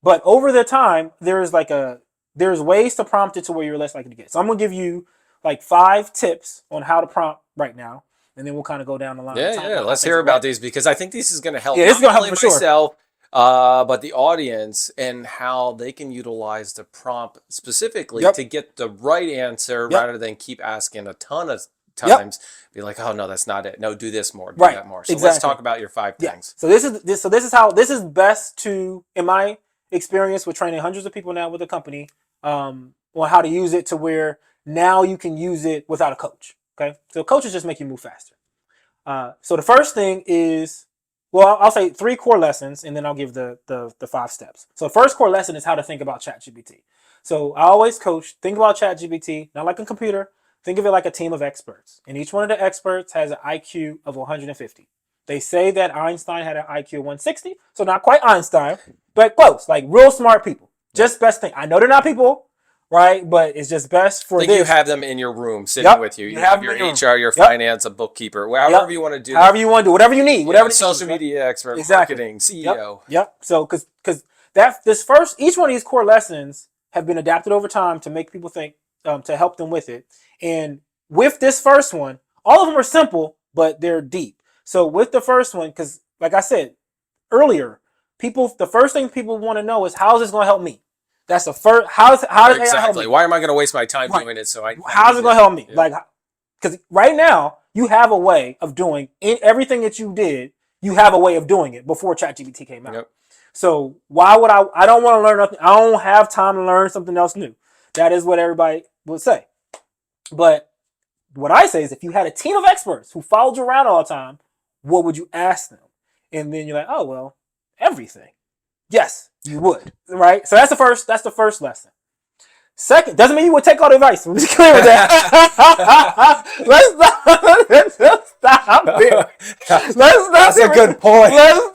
But over the time, there's ways to prompt it to where you're less likely to get. So I'm gonna give you like 5 tips on how to prompt right now, and then we'll kind of go down the line. Yeah. Let's hear about these, because I think this is going to help Yeah, it's not gonna help only for sure. myself, but the audience, and how they can utilize the prompt specifically Yep. to get the right answer, Yep. rather than keep asking a ton of Yep. times. Be like, oh no, that's not it. No, do this more, do Right. that more. So let's Exactly. talk about your 5 Yeah. things. So this is best to, in my experience with training hundreds of people now with a company, on how to use it to where now you can use it without a coach. Okay. So coaches just make you move faster. So the first thing is, well, I'll say 3 core lessons, and then I'll give the 5 steps. So the first core lesson is how to think about ChatGPT. So I always coach, think about ChatGPT, not like a computer. Think of it like a team of experts, and each one of the experts has an IQ of 150. They say that Einstein had an IQ of 160, so not quite Einstein, but close, like real smart people. Just best thing. I know they're not people, right? But it's just best for Like this. you have them in your room sitting with you. You have your HR, your finance, a bookkeeper, however you want to do. However you want to do, whatever you need, whatever social media expert, exactly. marketing, CEO. Yep. So because each one of these core lessons have been adapted over time to make people think, to help them with it. And with this first one, all of them are simple, but they're deep. So with the first one, because like I said earlier, the first thing people want to know is, how is this going to help me? That's the first. How does AI help me? Why am I going to waste my time doing it? How's it going to help me? Yeah. Like, because right now you have a way of doing everything that you did. You have a way of doing it before ChatGPT came out. Yep. So why would I? I don't want to learn nothing. I don't have time to learn something else new. That is what everybody would say. But what I say is, if you had a team of experts who followed you around all the time, what would you ask them? And then you're like, oh well, everything. Yes, you would, right? So that's the first lesson. Second, doesn't mean you would take all the advice. We're just clear with that. Let's stop there. That's a good point. Let's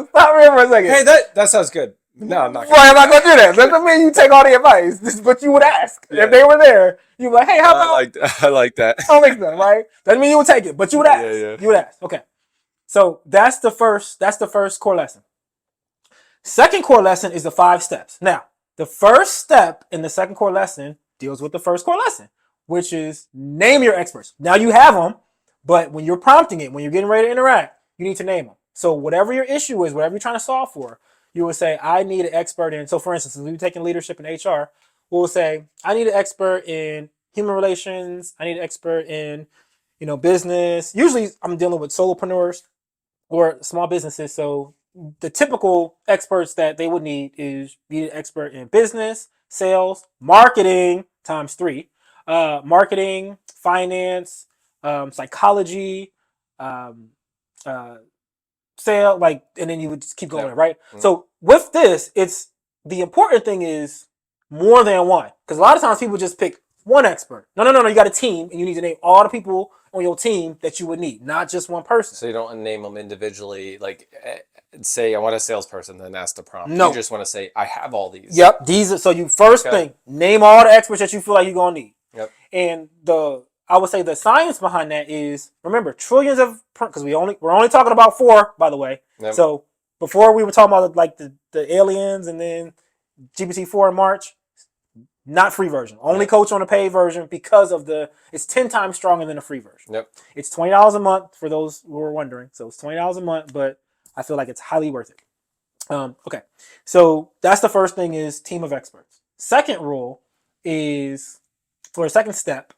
stop here for a second. Hey, that sounds good. No, I'm not. I'm not gonna do that. Doesn't mean you take all the advice, but you would ask if they were there. You'd be like, "Hey, how about?" I like that. That makes sense, right? Doesn't mean you would take it, but you would ask. Yeah. You would ask. Okay. So that's the first core lesson. Second core lesson is the 5 steps. Now, the first step in the second core lesson deals with the first core lesson. which is name your experts. Now you have them, but when you're prompting it, when you're getting ready to interact, you need to name them. So whatever your issue is, whatever you're trying to solve for, you would say, I need an expert in. So for instance, if we're taking leadership in HR, we'll say, I need an expert in human relations. I need an expert in, business. Usually I'm dealing with solopreneurs or small businesses. So the typical experts that they would need is be an expert in business, sales, marketing times three, marketing, finance, psychology, um, uh, sale, and then you would just keep going, Yep. right? So with this, it's the important thing is more than one, because a lot of times people just pick one expert. No. You got a team, and you need to name all the people on your team that you would need, not just one person. So you don't name them individually, like say I want a salesperson, then ask the prompt. You No. just want to say I have all these. Yep. These are, so you first Okay. thing, name all the experts that you feel like you're gonna need. Yep. And I would say the science behind that is, remember, trillions of, because we're only talking about four, by the way. Yep. So before we were talking about like the aliens and then GPT-4 in March, not free version. Only coach on the paid version because of it's 10 times stronger than the free version. Yep. It's $20 a month for those who are wondering. So it's $20 a month, but I feel like it's highly worth it. Okay. So that's the first thing is team of experts. Second rule is, for a second step,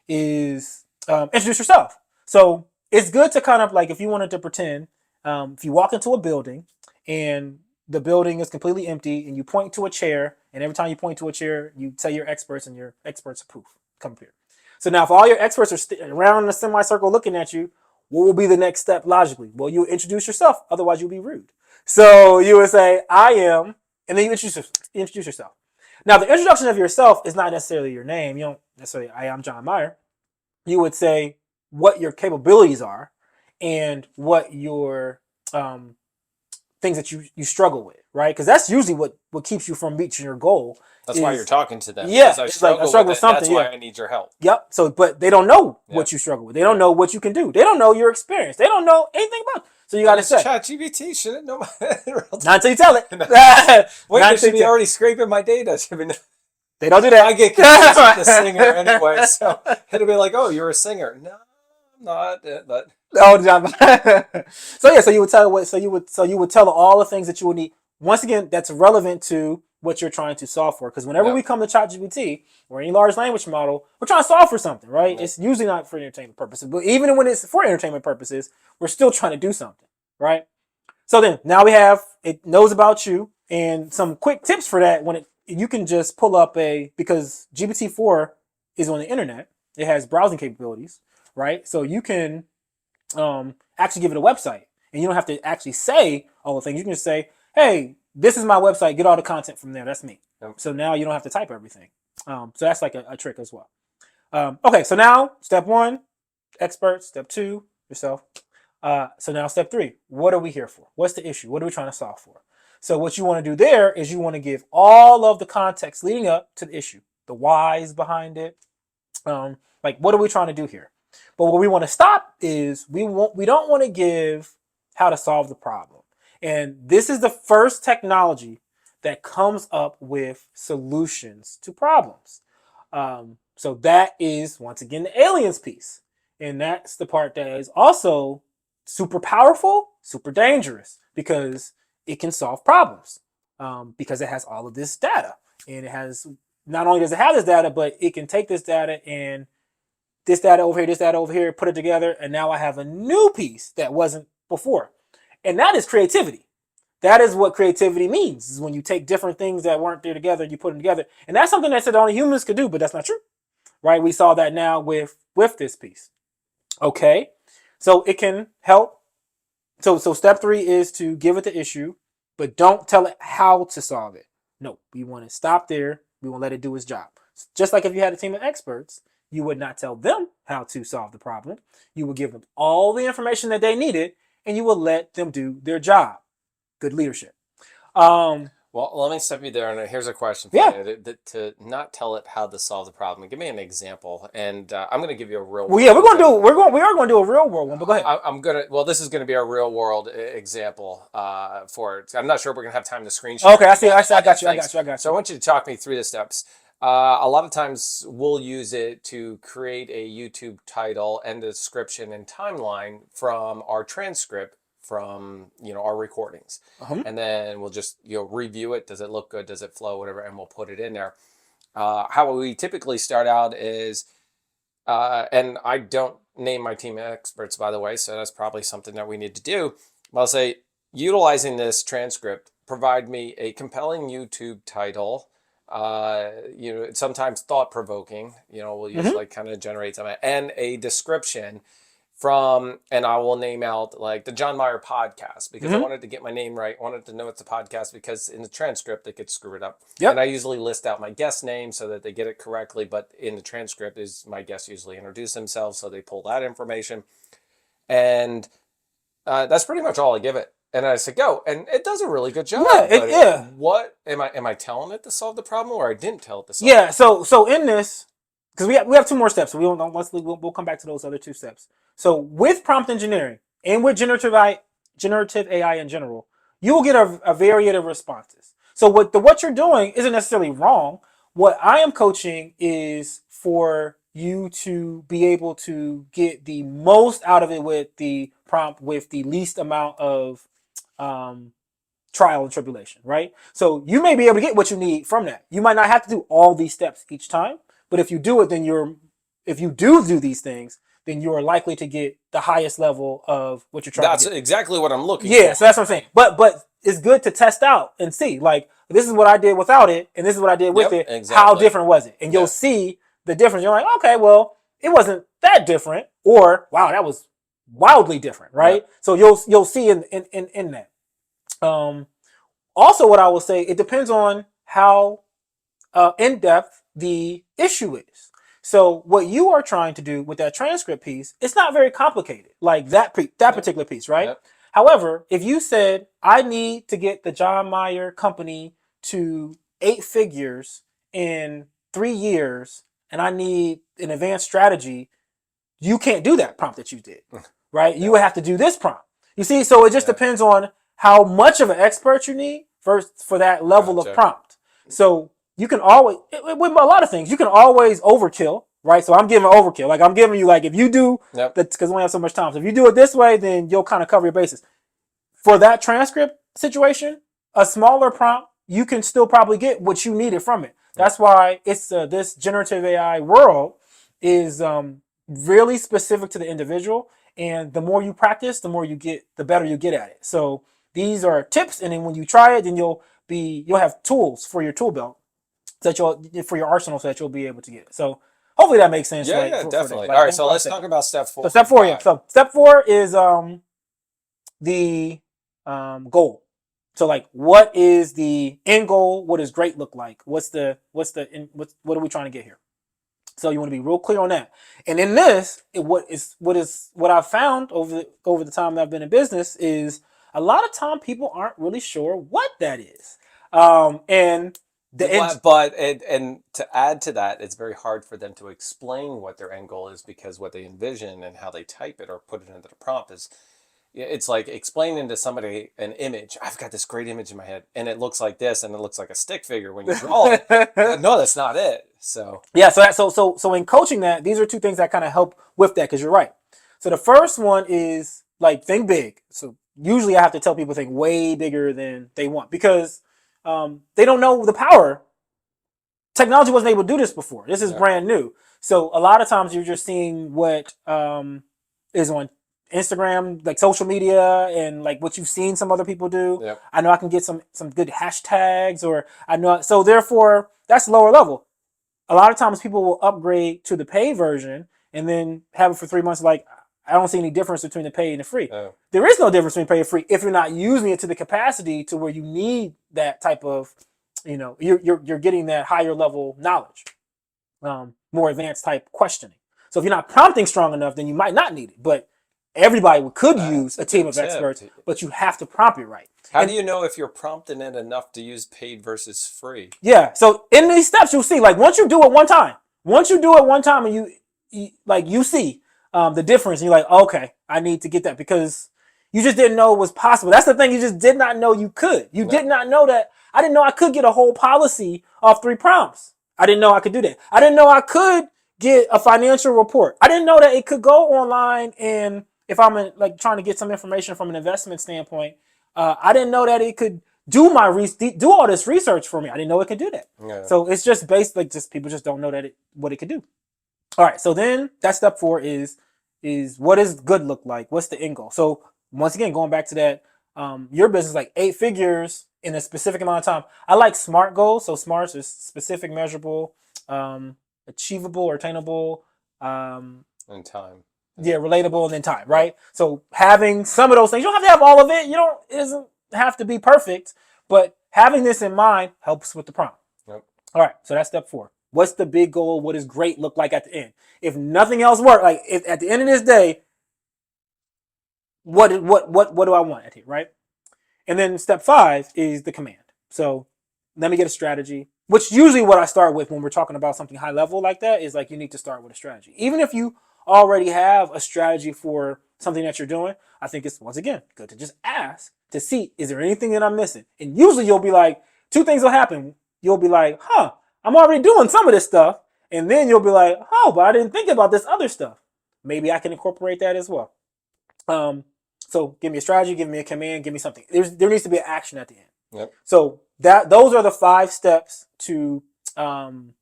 is introduce yourself. So it's good to kind of like, if you wanted to pretend, if you walk into a building and the building is completely empty and you point to a chair, and every time you point to a chair, you tell your experts and your experts approve. Come up here. So now if all your experts are around in a semicircle looking at you, what will be the next step logically? Well, you introduce yourself, otherwise you'll be rude. So you would say, I am, and then you introduce yourself. Now, the introduction of yourself is not necessarily your name. You don't necessarily, I am Jon Myer. You would say what your capabilities are and what your things that you struggle with, right? Because that's usually what keeps you from reaching your goal. That's why you're talking to them. Yeah, I it's like I struggle struggle with with it. something. That's why Yeah. I need your help. Yep. So, but they don't know Yep. what you struggle with. They don't know what you can do. They don't know your experience. They don't know anything about it. So you got to say, ChatGPT shouldn't know. not until you tell it. Wait, they should be already scraping my data. They don't do that. I get confused with the singer anyway, so it'll be like, "Oh, you're a singer." No, I'm not. But Oh, so yeah, so you would tell all the things that you would need. Once again, that's relevant to what you're trying to solve for. Because whenever we come to ChatGPT or any large language model, we're trying to solve for something, right? Yep. It's usually not for entertainment purposes, but even when it's for entertainment purposes, we're still trying to do something, right? So then now it knows about you, and some quick tips for that. You can just pull up because GPT-4 is on the internet, it has browsing capabilities, right? So you can actually give it a website, and you don't have to actually say all the things. You can just say, hey, this is my website, get all the content from there. That's me. Yep. So now you don't have to type everything. So that's like a trick as well. Okay, so now step one, experts. Step two, yourself. So now step three, what are we here for? What's the issue? What are we trying to solve for? So what you want to do there is you want to give all of the context leading up to the issue, the whys behind it. Like, what are we trying to do here? But what we want to stop is we don't want to give how to solve the problem. And this is the first technology that comes up with solutions to problems. So that is, once again, the aliens piece. And that's the part that is also super powerful, super dangerous, because it can solve problems, because it has all of this data. And it has, not only does it have this data, but it can take this data and this data over here, put it together, and now I have a new piece that wasn't before. And that is creativity. That is what creativity means, is when you take different things that weren't there together and you put them together. And that's something that said only humans could do, but that's not true, right? We saw that now with this piece. Okay, so it can help. So step three is to give it the issue, but don't tell it how to solve it. No, we want to stop there. We want to let it do its job. Just like if you had a team of experts, you would not tell them how to solve the problem. You would give them all the information that they needed, and you will let them do their job. Good leadership. Well, let me stop you there, and here's a question for you. To not tell it how to solve the problem. Give me an example, and I'm going to give you a real. Well, yeah, we are going to do a real world one. But go ahead. This is going to be a real world example for it. I'm not sure if we're going to have time to screen share. Okay, I see. I got you. So I want you to talk me through the steps. A lot of times we'll use it to create a YouTube title and description and timeline from our transcript from our recordings, Uh-huh. and then we'll just review it. Does it look good? Does it flow? Whatever, and we'll put it in there. How we typically start out is, and I don't name my team experts, by the way, so that's probably something that we need to do. I'll say, utilizing this transcript, provide me a compelling YouTube title. Sometimes thought provoking. We'll use Mm-hmm. like kind of generate something and a description from, and I will name out like the Jon Myer podcast because I Mm-hmm. wanted to get my name right. I wanted to know it's a podcast because in the transcript they could screw it up. And I Yep. usually list out my guest name so that they get it correctly. But in the transcript is my guests usually introduce themselves, so they pull that information. And that's pretty much all I give it. And I say go, and it does a really good Yeah. job. But Yeah. what am I telling it to solve the problem, or I didn't tell it to solve the Yeah. problem? So in this, because we have two more steps, so we'll come back to those other two steps. So with prompt engineering and with generative AI in general, you will get a variety of responses. So what you're doing isn't necessarily wrong. What I am coaching is for you to be able to get the most out of it with the prompt with the least amount of um, trial and tribulation, right? So you may be able to get what you need from that. You might not have to do all these steps each time, but if you do it, then if you do these things, then you're likely to get the highest level of what you're trying to That's get. exactly what I'm looking Yeah, for. so that's what I'm saying. But it's good to test out and see. Like, this is what I did without it, and this is what I did with Yep, it. How exactly. different was it? And you'll Yeah, see the difference. You're like, okay, well, it wasn't that different, or wow, that was wildly different, right? yep. So you'll see in that. Um, Also, what I will say, it depends on how in depth the issue is. So, what you are trying to do with that transcript piece, it's not very complicated, like that Yep, particular piece, right? yep. However, if you said, I need to get the Jon Myer company to 8 figures in 3 years, and I need an advanced strategy, you can't do that prompt that you did, right? You would No. have to do this prompt. You see, so it just Yeah. depends on how much of an expert you need first for that level of Gotcha. prompt. So you can always, with a lot of things, you can always overkill, right? So I'm giving overkill. Like I'm giving you, like if you do, Yep. that's because we only have so much time. So if you do it this way, then you'll kind of cover your bases. For that transcript situation, a smaller prompt, you can still probably get what you needed from it. Yep. That's why it's this generative AI world is really specific to the individual. And the more you practice, the more you get, the better you get at it. So these are tips, and then when you try it, then you'll have tools for your tool belt so that you'll for your arsenal so that you'll be able to get it. So hopefully that makes sense. Yeah, Like yeah, for that, definitely. like All right, think so about let's that. talk about step So four. step four, yeah. Five. So step four is the goal. So like, what is the end goal? What does great look like? What are we trying to get here? So you want to be real clear on that. And in this, what I've found over the time that I've been in business is a lot of time people aren't really sure what that is. And the end. But and to add to that, it's very hard for them to explain what their end goal is because what they envision and how they type it or put it into the prompt is, it's like explaining to somebody an image. I've got this great image in my head, and it looks like this, and it looks like a stick figure when you draw it. No, that's not it. So Yeah, so in coaching that, these are two things that kind of help with that because you're right. So the first one is like think big. So usually I have to tell people think way bigger than they want because they don't know the power. Technology wasn't able to do this before. This is yeah, brand new. So a lot of times you're just seeing what is on Instagram, like social media, and like what you've seen some other people do. yeah. I know I can get some good hashtags, or I know so therefore that's lower level. A lot of times people will upgrade to the paid version and then have it for 3 months. Like, I don't see any difference between the paid and the free. Oh, There is no difference between paid and free if you're not using it to the capacity to where you need that type of, you're getting that higher level knowledge, more advanced type questioning. So if you're not prompting strong enough, then you might not need it. But everybody could use that's a a team good of tip. experts, but you have to prompt it right. How do And you know if you're prompting it enough to use paid versus free? yeah. So in these steps, you'll see, like once you do it one time and you see the difference, and you're like, okay, I need to get that because you just didn't know it was possible. That's the thing. You just did not know you could. You No. did not know that. I didn't know I could get a whole policy off 3 prompts. I didn't know I could do that. I didn't know I could get a financial report. I didn't know that it could go online, and if I'm like trying to get some information from an investment standpoint, I didn't know that it could do all this research for me. I didn't know it could do that. Yeah. So it's just based like just people just don't know that what it could do. All right. So then that step 4 is what does good look like? What's the end goal? So once again, going back to that, your business like 8 figures in a specific amount of time. I like SMART goals. So SMART is specific, measurable, achievable or attainable, And time. yeah, relatable, and then time, right? So having some of those things, you don't have to have all of it. It doesn't have to be perfect, but having this in mind helps with the prompt. Yep. All right, so that's step 4. What's the big goal? What does great look like at the end? If nothing else works, like if at the end of this day, what do I want at here, right? And then step 5 is the command. So let me get a strategy, which usually what I start with when we're talking about something high level like that is like you need to start with a strategy. Even if you already have a strategy for something that you're doing, I think it's once again good to just ask to see, is there anything that I'm missing? And usually you'll be like, 2 things will happen. You'll be like, I'm already doing some of this stuff. And then you'll be like, but I didn't think about this other stuff. Maybe I can incorporate that as well. So give me a strategy, give me a command, give me something. There needs to be an action at the end. Yep. So those are the 5 steps to crafting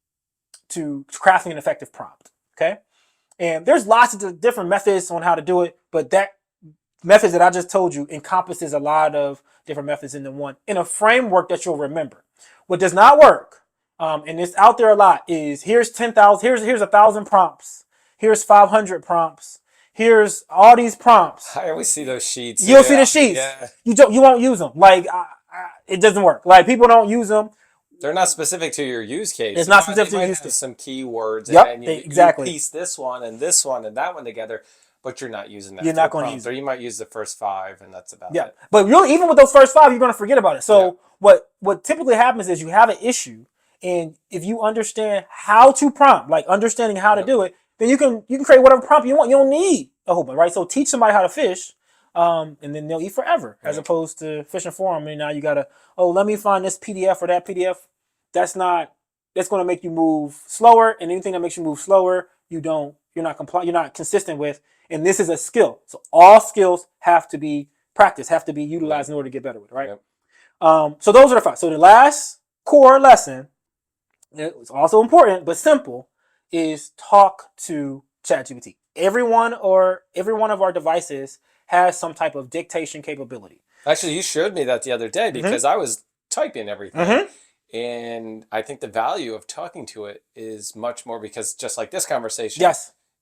an effective prompt. Okay, and there's lots of different methods on how to do it, but that method that I just told you encompasses a lot of different methods into one in a framework that you'll remember. What does not work, and it's out there a lot, is here's 10,000, here's 1,000 prompts, here's 500 prompts. Here's all these prompts. I always see those sheets. You'll see the sheets. Yeah. You won't use them. Like it doesn't work. Like people don't use them. They're not specific to your use case. It's not specific to your use case. Some keywords. Yep, And exactly. You piece this one and that one together, but you're not using that. You're not going to use it. Or you might use the first 5, and that's about it. But really, even with those first 5, you're going to forget about it. So what typically happens is you have an issue, and if you understand how to prompt, like understanding how to do it, then you can create whatever prompt you want. You don't need a whole bunch, right? So teach somebody how to fish, and then they'll eat forever, as opposed to fishing for them. And now you gotta, let me find this PDF or that PDF. That's going to make you move slower, and anything that makes you move slower, you're not consistent with. And this is a skill, so all skills have to be practiced, have to be utilized in order to get better with it, right? Yep. So those are the 5. So the last core lesson, it's also important but simple, is talk to ChatGPT. Every one of our devices has some type of dictation capability. Actually, you showed me that the other day because I was typing everything. And I think the value of talking to it is much more because just like this conversation,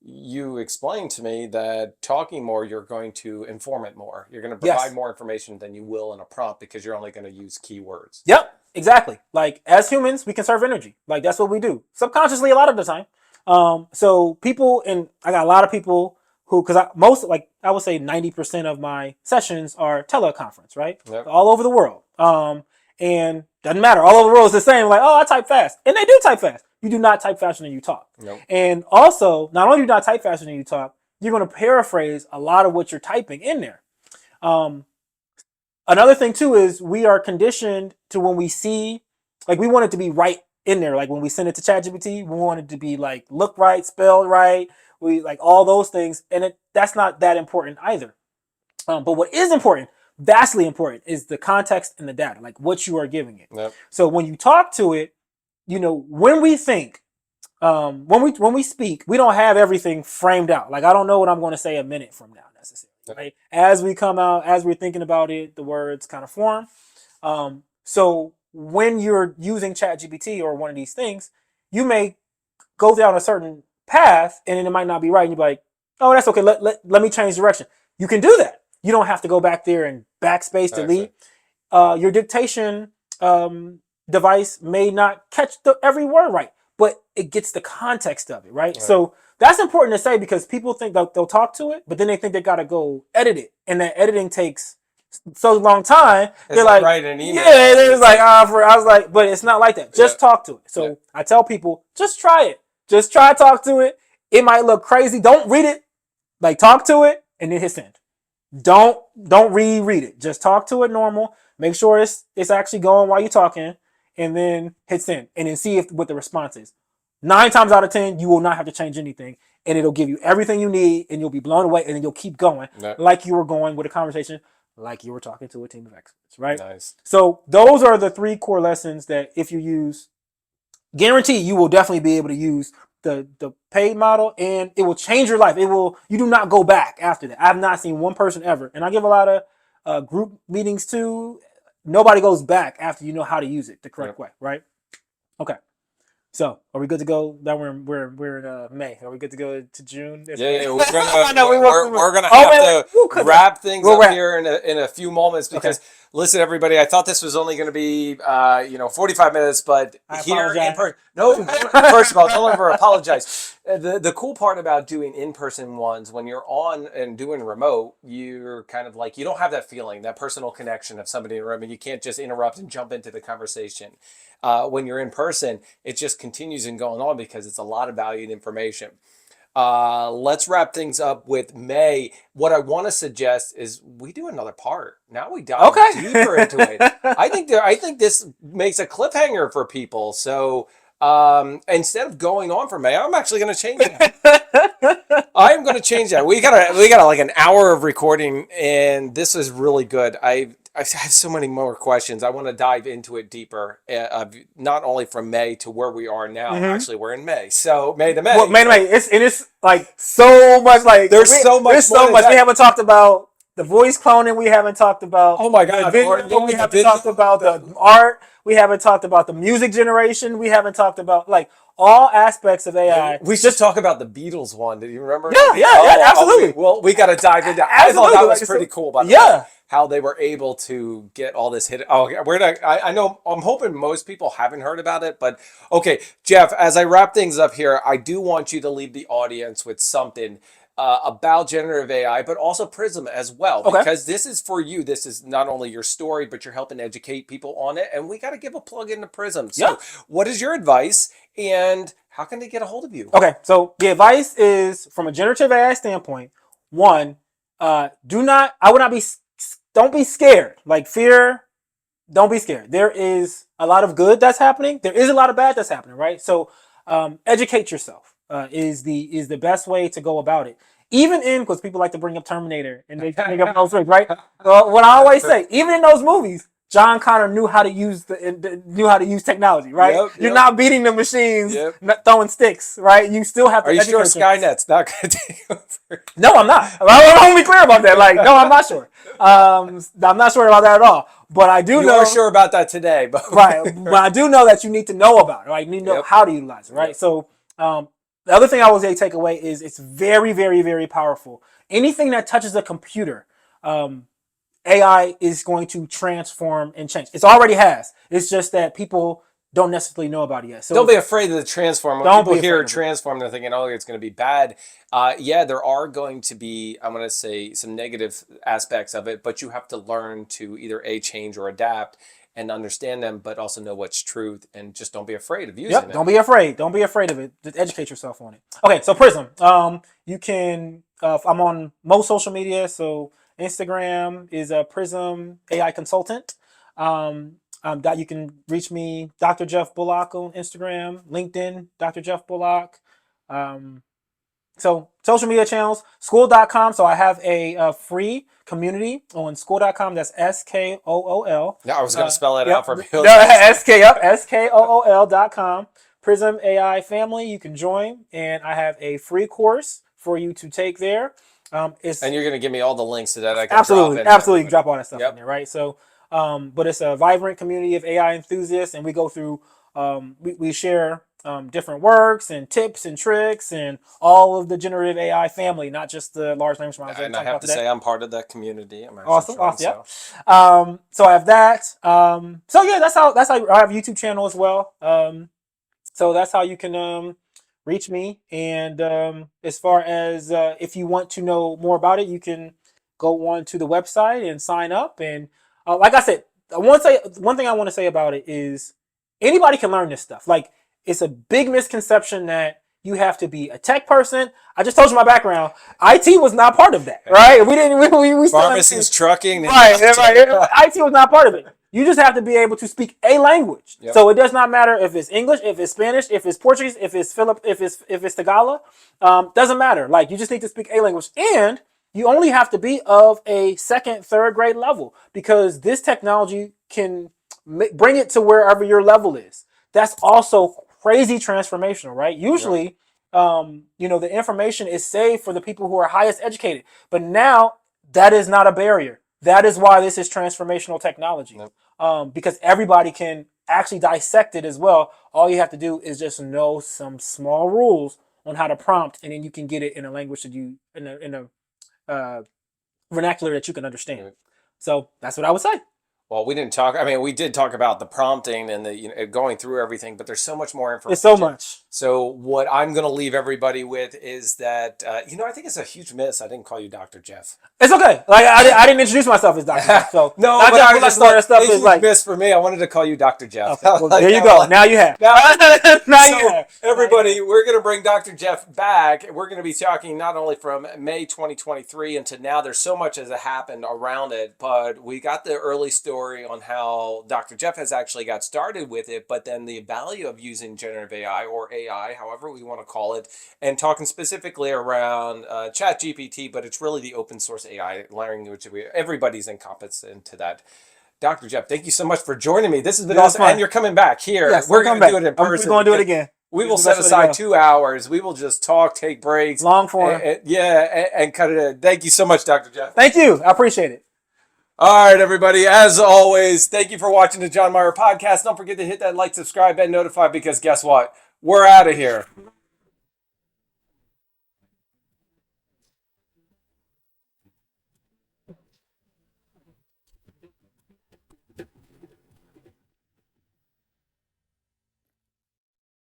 you explained to me that talking more, you're going to inform it more. You're going to provide more information than you will in a prompt because you're only going to use keywords. Yep, exactly. Like as humans, we conserve energy. Like that's what we do subconsciously a lot of the time. So people, and I got a lot of people who, because I would say 90% of my sessions are teleconference, right? Yep. All over the world. And doesn't matter. All over the world is the same. Like, I type fast. And they do type fast. You do not type faster than you talk. Nope. And also, not only do you not type faster than you talk, you're going to paraphrase a lot of what you're typing in there. Another thing too is we are conditioned to when we see, like we want it to be right in there. Like when we send it to ChatGPT, we want it to be like look right, spelled right. We like all those things. And that's not that important either. But what is important, vastly important, is the context and the data, like what you are giving it. Yep. So when you talk to it, when we think, when we speak, we don't have everything framed out. Like I don't know what I'm going to say a minute from now necessarily. Yep. Right? As we come out, as we're thinking about it, the words kind of form. So when you're using ChatGPT or one of these things, you may go down a certain path and then it might not be right. And you're like, oh, that's okay. Let me change direction. You can do that. You don't have to go back there and backspace, delete. Your dictation device may not catch every word right, but it gets the context of it, right? So that's important to say because people think they'll talk to it, but then they think they got to go edit it. And that editing takes so long time. They're like, write an email. Yeah, it's like, I was like, but it's not like that. Just talk to it. So I tell people, just try it. Just try to talk to it. It might look crazy. Don't read it. Like talk to it and then hit send. Don't reread it. Just talk to it normal. Make sure it's actually going while you're talking, and then hit send, and then see if what the response is. 9 times out of 10, you will not have to change anything, and it'll give you everything you need, and you'll be blown away, and then you'll keep going No. like you were going with a conversation, like you were talking to a team of experts, right? Nice. So those are the 3 core lessons that if you use, guarantee you will definitely be able to use the paid model, and it will change your life. You do not go back after that. I've not seen one person ever, and I give a lot of group meetings too. Nobody goes back after you know how to use it the correct way, right? Okay. So, are we good to go? Now we're in May. Are we good to go to June? Yeah. We're gonna have to wrap things up here in a few moments because listen, everybody. I thought this was only going to be 45 minutes, but here in person. No, first of all, don't ever apologize. The cool part about doing in-person ones, when you're on and doing remote, you're kind of like you don't have that feeling, that personal connection of somebody in the room, and you can't just interrupt and jump into the conversation. When you're in person, it just continues and going on because it's a lot of valued information. Let's wrap things up with May. What I want to suggest is we do another part. Now we dive deeper into it. I think this makes a cliffhanger for people. So instead of going on for May, I'm actually going to change that. I'm going to change that. We got like an hour of recording, and this is really good. I have so many more questions. I want to dive into it deeper, not only from May to where we are now. Actually, we're in May, so May to May. Well, May to May. It's like so much. Like there's so much. We haven't talked about the voice cloning. We haven't talked about. Oh my God! We haven't talked about the art. We haven't talked about the music generation. We haven't talked about like all aspects of AI. We should talk about the Beatles one. Did you remember? Yeah, absolutely. Well, we got to dive into. I thought that was pretty cool. By the way. How they were able to get all this hit. Oh, I know. I'm hoping most people haven't heard about it, but okay, Jeff. As I wrap things up here, I do want you to leave the audience with something about generative AI, but also Prism as well, because this is for you. This is not only your story, but you're helping educate people on it, and we got to give a plug into Prism. So, what is your advice, and how can they get a hold of you? Okay, so the advice is from a generative AI standpoint. One, don't be scared. Like fear, don't be scared. There is a lot of good that's happening. There is a lot of bad that's happening, right? So educate yourself is the best way to go about it. Even because people like to bring up Terminator and they bring up those things, right? What I always say, even in those movies, John Connor knew how to use technology, right? You're not beating the machines, not throwing sticks, right? You still have to. Are you sure Skynet's not going to take over? No, I'm not. I want to be clear about that. Like, no, I'm not sure. I'm not sure about that at all. But I do know. You're sure about that today, but right. But I do know that you need to know about it. Right? You need to know how to utilize it. Right. So the other thing I would say take away is it's very, very, very powerful. Anything that touches a computer. AI is going to transform and change. It already has. It's just that people don't necessarily know about it yet. So don't be afraid of the transform. When people hear transform, they're thinking, oh, it's going to be bad. There are going to be, I'm going to say, some negative aspects of it, but you have to learn to either change or adapt and understand them, but also know what's truth, and just don't be afraid of using it. Don't be afraid. Don't be afraid of it. Just educate yourself on it. Okay, so Prism. You can, I'm on most social media, so Instagram is a Prism AI consultant. You can reach me, Dr. Jeff Bullock on Instagram, LinkedIn, Dr. Jeff Bullock. So social media channels, school.com. So I have a free community on school.com. That's SKOOL. Yeah, I was going to spell it out for people. SKOOL.com. Prism AI family. You can join, and I have a free course for you to take there. And you're going to give me all the links to that. I can absolutely drop all that stuff in there, right? So, but it's a vibrant community of AI enthusiasts, and we go through, we share different works and tips and tricks and all of the generative AI family, not just the large language models. And I have to say, I'm part of that community. I'm awesome. Yeah. So I have that. So yeah, that's how I have a YouTube channel as well. So that's how you can reach me. And as far as if you want to know more about it, you can go on to the website and sign up. And like I said, one thing I want to say about it is anybody can learn this stuff. Like, it's a big misconception that you have to be a tech person. I just told you my background. IT was not part of that, right? We didn't. We pharmacies, trucking, right. IT was not part of it. You just have to be able to speak a language. Yep. So it does not matter if it's English, if it's Spanish, if it's Portuguese, if it's Tagalog. Doesn't matter. Like, you just need to speak a language, and you only have to be of a second, third grade level, because this technology can bring it to wherever your level is. That's also crazy transformational, right? Usually, the information is saved for the people who are highest educated, but now that is not a barrier. That is why this is transformational technology, because everybody can actually dissect it as well. All you have to do is just know some small rules on how to prompt, and then you can get it in a language that you in a vernacular that you can understand. So that's what I would say. Well, we didn't talk. I mean, we did talk about the prompting and the going through everything, but there's so much more information. It's so much. So what I'm going to leave everybody with is that I think it's a huge miss. I didn't call you Dr. Jeff. It's okay. Like, I didn't introduce myself as Dr. Jeff. So no, Dr. but I Bullock just started thought stuff a is like miss for me. I wanted to call you Dr. Jeff. Okay, well, there you go. Now you have. Now you have. Everybody, we're going to bring Dr. Jeff back. We're going to be talking not only from May 2023 into now. There's so much has happened around it, but we got the early story on how Dr. Jeff has actually got started with it, but then the value of using generative AI or AI, however we want to call it, and talking specifically around ChatGPT, but it's really the open source AI language. Everybody's encompassed into that. Dr. Jeff, thank you so much for joining me. This has been awesome. And you're coming back here. Yes, we're going to do it in person. We're going to do it again. We will set aside 2 hours. We will just talk, take breaks. Long form. And cut it in. Thank you so much, Dr. Jeff. Thank you. I appreciate it. All right, everybody. As always, thank you for watching the Jon Myer podcast. Don't forget to hit that like, subscribe, and notify, because guess what? We're out of here.